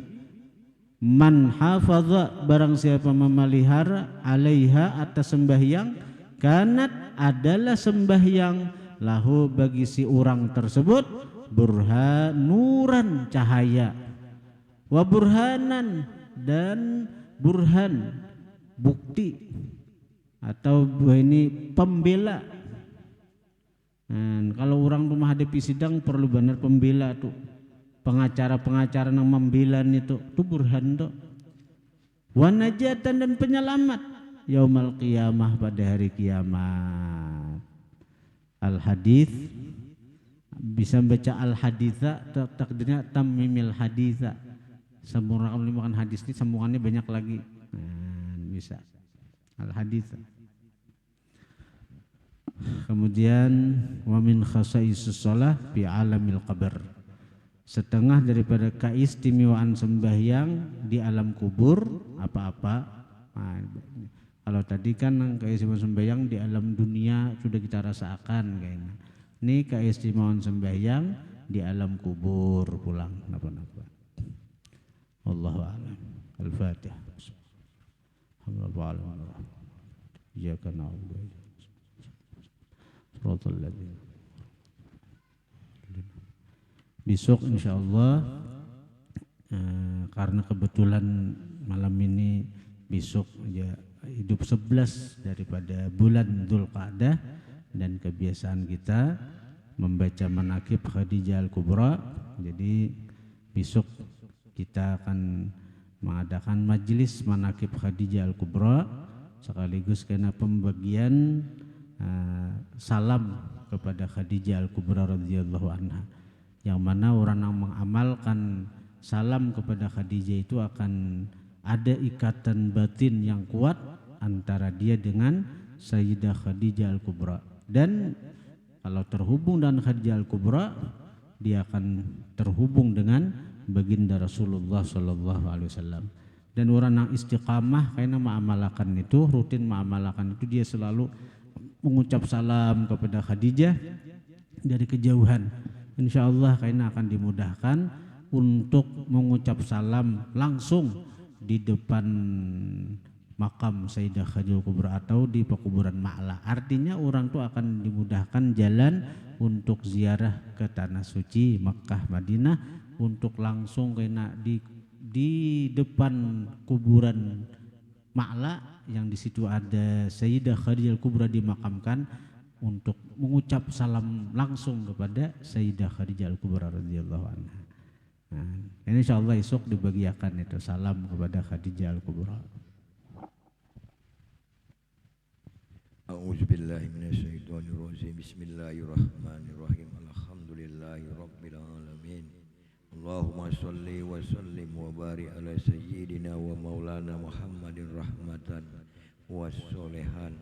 man hafadha, barang siapa memelihara, alaiha, atas sembahyang, kanat, adalah sembahyang, lahu, bagi si orang tersebut, burhanuran, cahaya, wa burhanan, dan burhan, bukti, atau ini pembela. Kalau orang rumah hadapi sidang perlu benar pembela tuh, pengacara-pengacara yang membela itu burhan tuh. Wa najatan, dan penyelamat, yaumal qiyamah, pada hari kiamat. Al hadis, bisa baca al haditha, takdirnya tamimil haditha, sempurna makan hadis ini, sambungannya banyak lagi. Bisa al haditha. Kemudian wa min khasaisus shalah fi alamil qabr, setengah daripada keistimewaan sembahyang di alam kubur apa-apa. Kalau tadi kan keistimewaan sembahyang di alam dunia sudah kita rasakan kayaknya. Ini keistimewaan sembahyang di alam kubur pulang napa-napa. Wallahu a'lam. Al-Fatihah. Alhamdulillah. Iyyaka na'budu wa iyyaka nasta'in. Besok insyaallah, karena kebetulan malam ini besok ya hidup 11 daripada bulan Dzulqa'dah, dan kebiasaan kita membaca manaqib Khadijah Al-Kubra. Jadi besok kita akan mengadakan majelis manaqib Khadijah Al-Kubra, sekaligus karena pembagian salam kepada Khadijah Al-Kubra radhiyallahu anha, yang mana orang yang mengamalkan salam kepada Khadijah itu akan ada ikatan batin yang kuat antara dia dengan Sayyidah Khadijah Al-Kubra. Dan kalau terhubung dengan Khadijah Al-Kubra, dia akan terhubung dengan baginda Rasulullah sallallahu alaihi wasallam. Dan orang yang istiqamah karena mengamalkan itu, rutin mengamalkan itu, dia selalu mengucap salam kepada Khadijah dari kejauhan. Insyaallah karena akan dimudahkan untuk mengucap salam langsung di depan makam Sayyidah Khadijatul Kubra atau di pekuburan Ma'la. Artinya orang tuh akan dimudahkan jalan untuk ziarah ke tanah suci Makkah Madinah, untuk langsung kena di depan kuburan Ma'la yang di situ ada Sayyidah Khadijatul Kubra dimakamkan, untuk mengucap salam langsung kepada Sayyidah Khadijatul Kubra radhiyallahu anha. Nah, ini insyaallah esok dibagiakan itu salam kepada Khadijatul Kubra. A'udzu billahi minasyaitonir rajim. Bismillahirrahmanirrahim. Alhamdulillahi rabbil alamin. Allahumma shalli wa sallim wa barik ala sayyidina wa maulana Muhammadin rahmatan wassolihan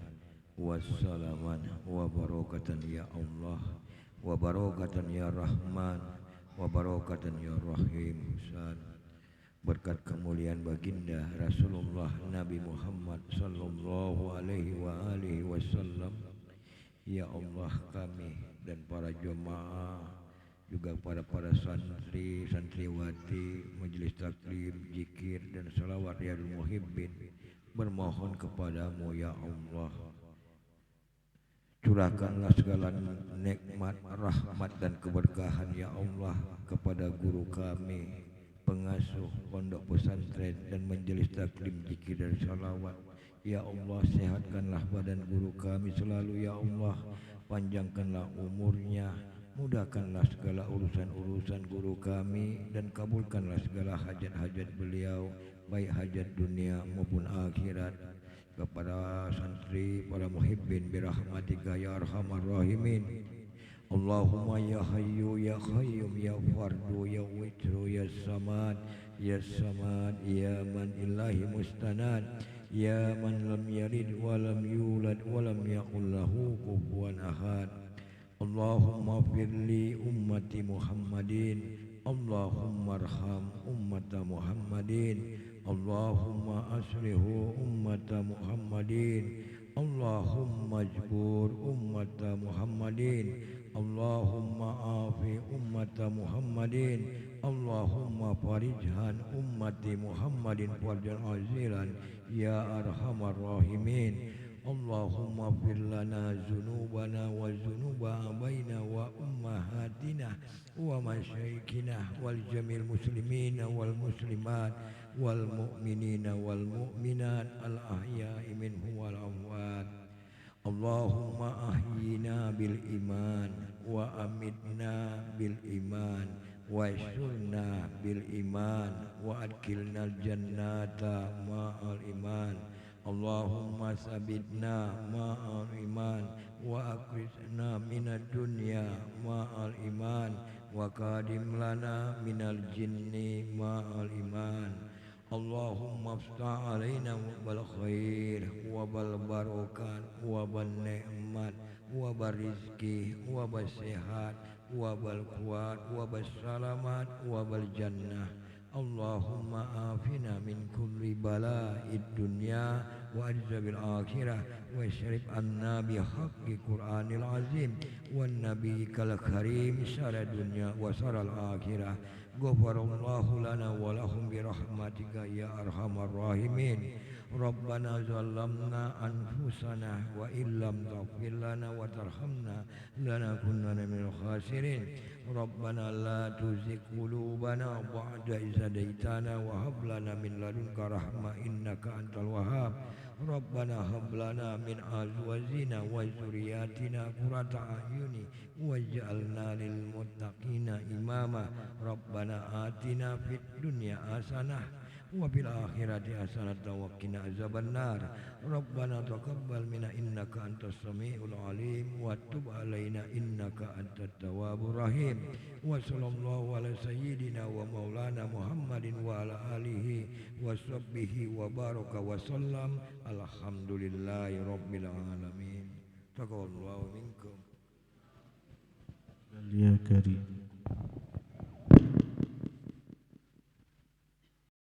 wassalaman wa barakatan ya Allah wa barakatan ya Rahman wa barakatan ya Rahim. Berkat kemuliaan baginda Rasulullah Nabi Muhammad sallallahu alaihi wa alihi wasallam, ya Allah, kami dan para jemaah, juga para santri, santriwati, majelis taklim, zikir dan salawat riyadul muhibbin, bermohon kepadamu ya Allah, curahkanlah segala nikmat, rahmat dan keberkahan ya Allah kepada guru kami, pengasuh pondok pesantren dan majelis taklim, zikir dan salawat. Ya Allah, sehatkanlah badan guru kami selalu ya Allah, panjangkanlah umurnya, mudahkanlah segala urusan-urusan guru kami, dan kabulkanlah segala hajat-hajat beliau, baik hajat dunia maupun akhirat. Kepada santri, para muhibbin, birahmatika ya arhamar rahimin. Allahumma ya hayyu ya qayyum ya fardu ya witru ya samad ya samad ya man ilahi mustanad ya man lam yalid wa lam yulad wa lam yakul lahu kufuwan ahad. Allahumma firli ummati Muhammadin, Allahumma arham ummata Muhammadin, Allahumma aslihu ummata Muhammadin, Allahumma jbur ummata Muhammadin, Allahumma afi ummata Muhammadin, Allahumma farijhan ummati Muhammadin farjan azilan ya arhamar rahimin. Allahumma fir lana zunubana wa zunuba abaina wa ummahatina wa masyaikina wal jamil muslimina wal muslimat wal mu'minina wal mu'minat al ahya'i minhum wal amwat. Allahumma ahyina bil iman wa amitna bil iman wa syurna bil iman wa adkhilna al jannata ma'al iman. Allahumma sabitna ma'al iman wa akrisna minad dunya ma'al iman wa qadim lana minal jinni ma'al iman. Allahumma aftah alaina wal khair wa bal barakat wa bal ni'mat wa bal rizki wa bal sehat wa bal kuat wa bal salamat wa bal jannah. Allahumma afina min kulli bala'id dunya wa azabil akhirah wa syarif anna bi haqqi Qur'anil azim wa nabiyikal karim syara dunya wa saral akhirah. Ghafarallahu lana wa lahum bi rahmatika ya arhamar rahimin. Rabbana zalamna anfusana wa illam taghfir lana wa tarhamna lanakunanna minal khasirin. Rabbana la tuzigh qulubana ba'da idh hadaitana wa hab lana min ladunka rahmah innaka antal wahhab. Rabbana hab lana min azwajina wa dzurriyyatina qurrata a'yuni waj'alna lil muttaqina imama. Rabbana atina fid dunya hasanah wa fil akhirati hasanatan wa qina azabannar. Rabbana taqabbal minna innaka antas samiul alim wa tub alaina innaka antat tawwabur rahim. Wa sallallahu ala sayyidina wa maulana Muhammadin wa ala alihi wa sahbihi wa baraka wa sallam. Alhamdulillahi rabbil alamin. Taqabbalallahu minkum Ya karim.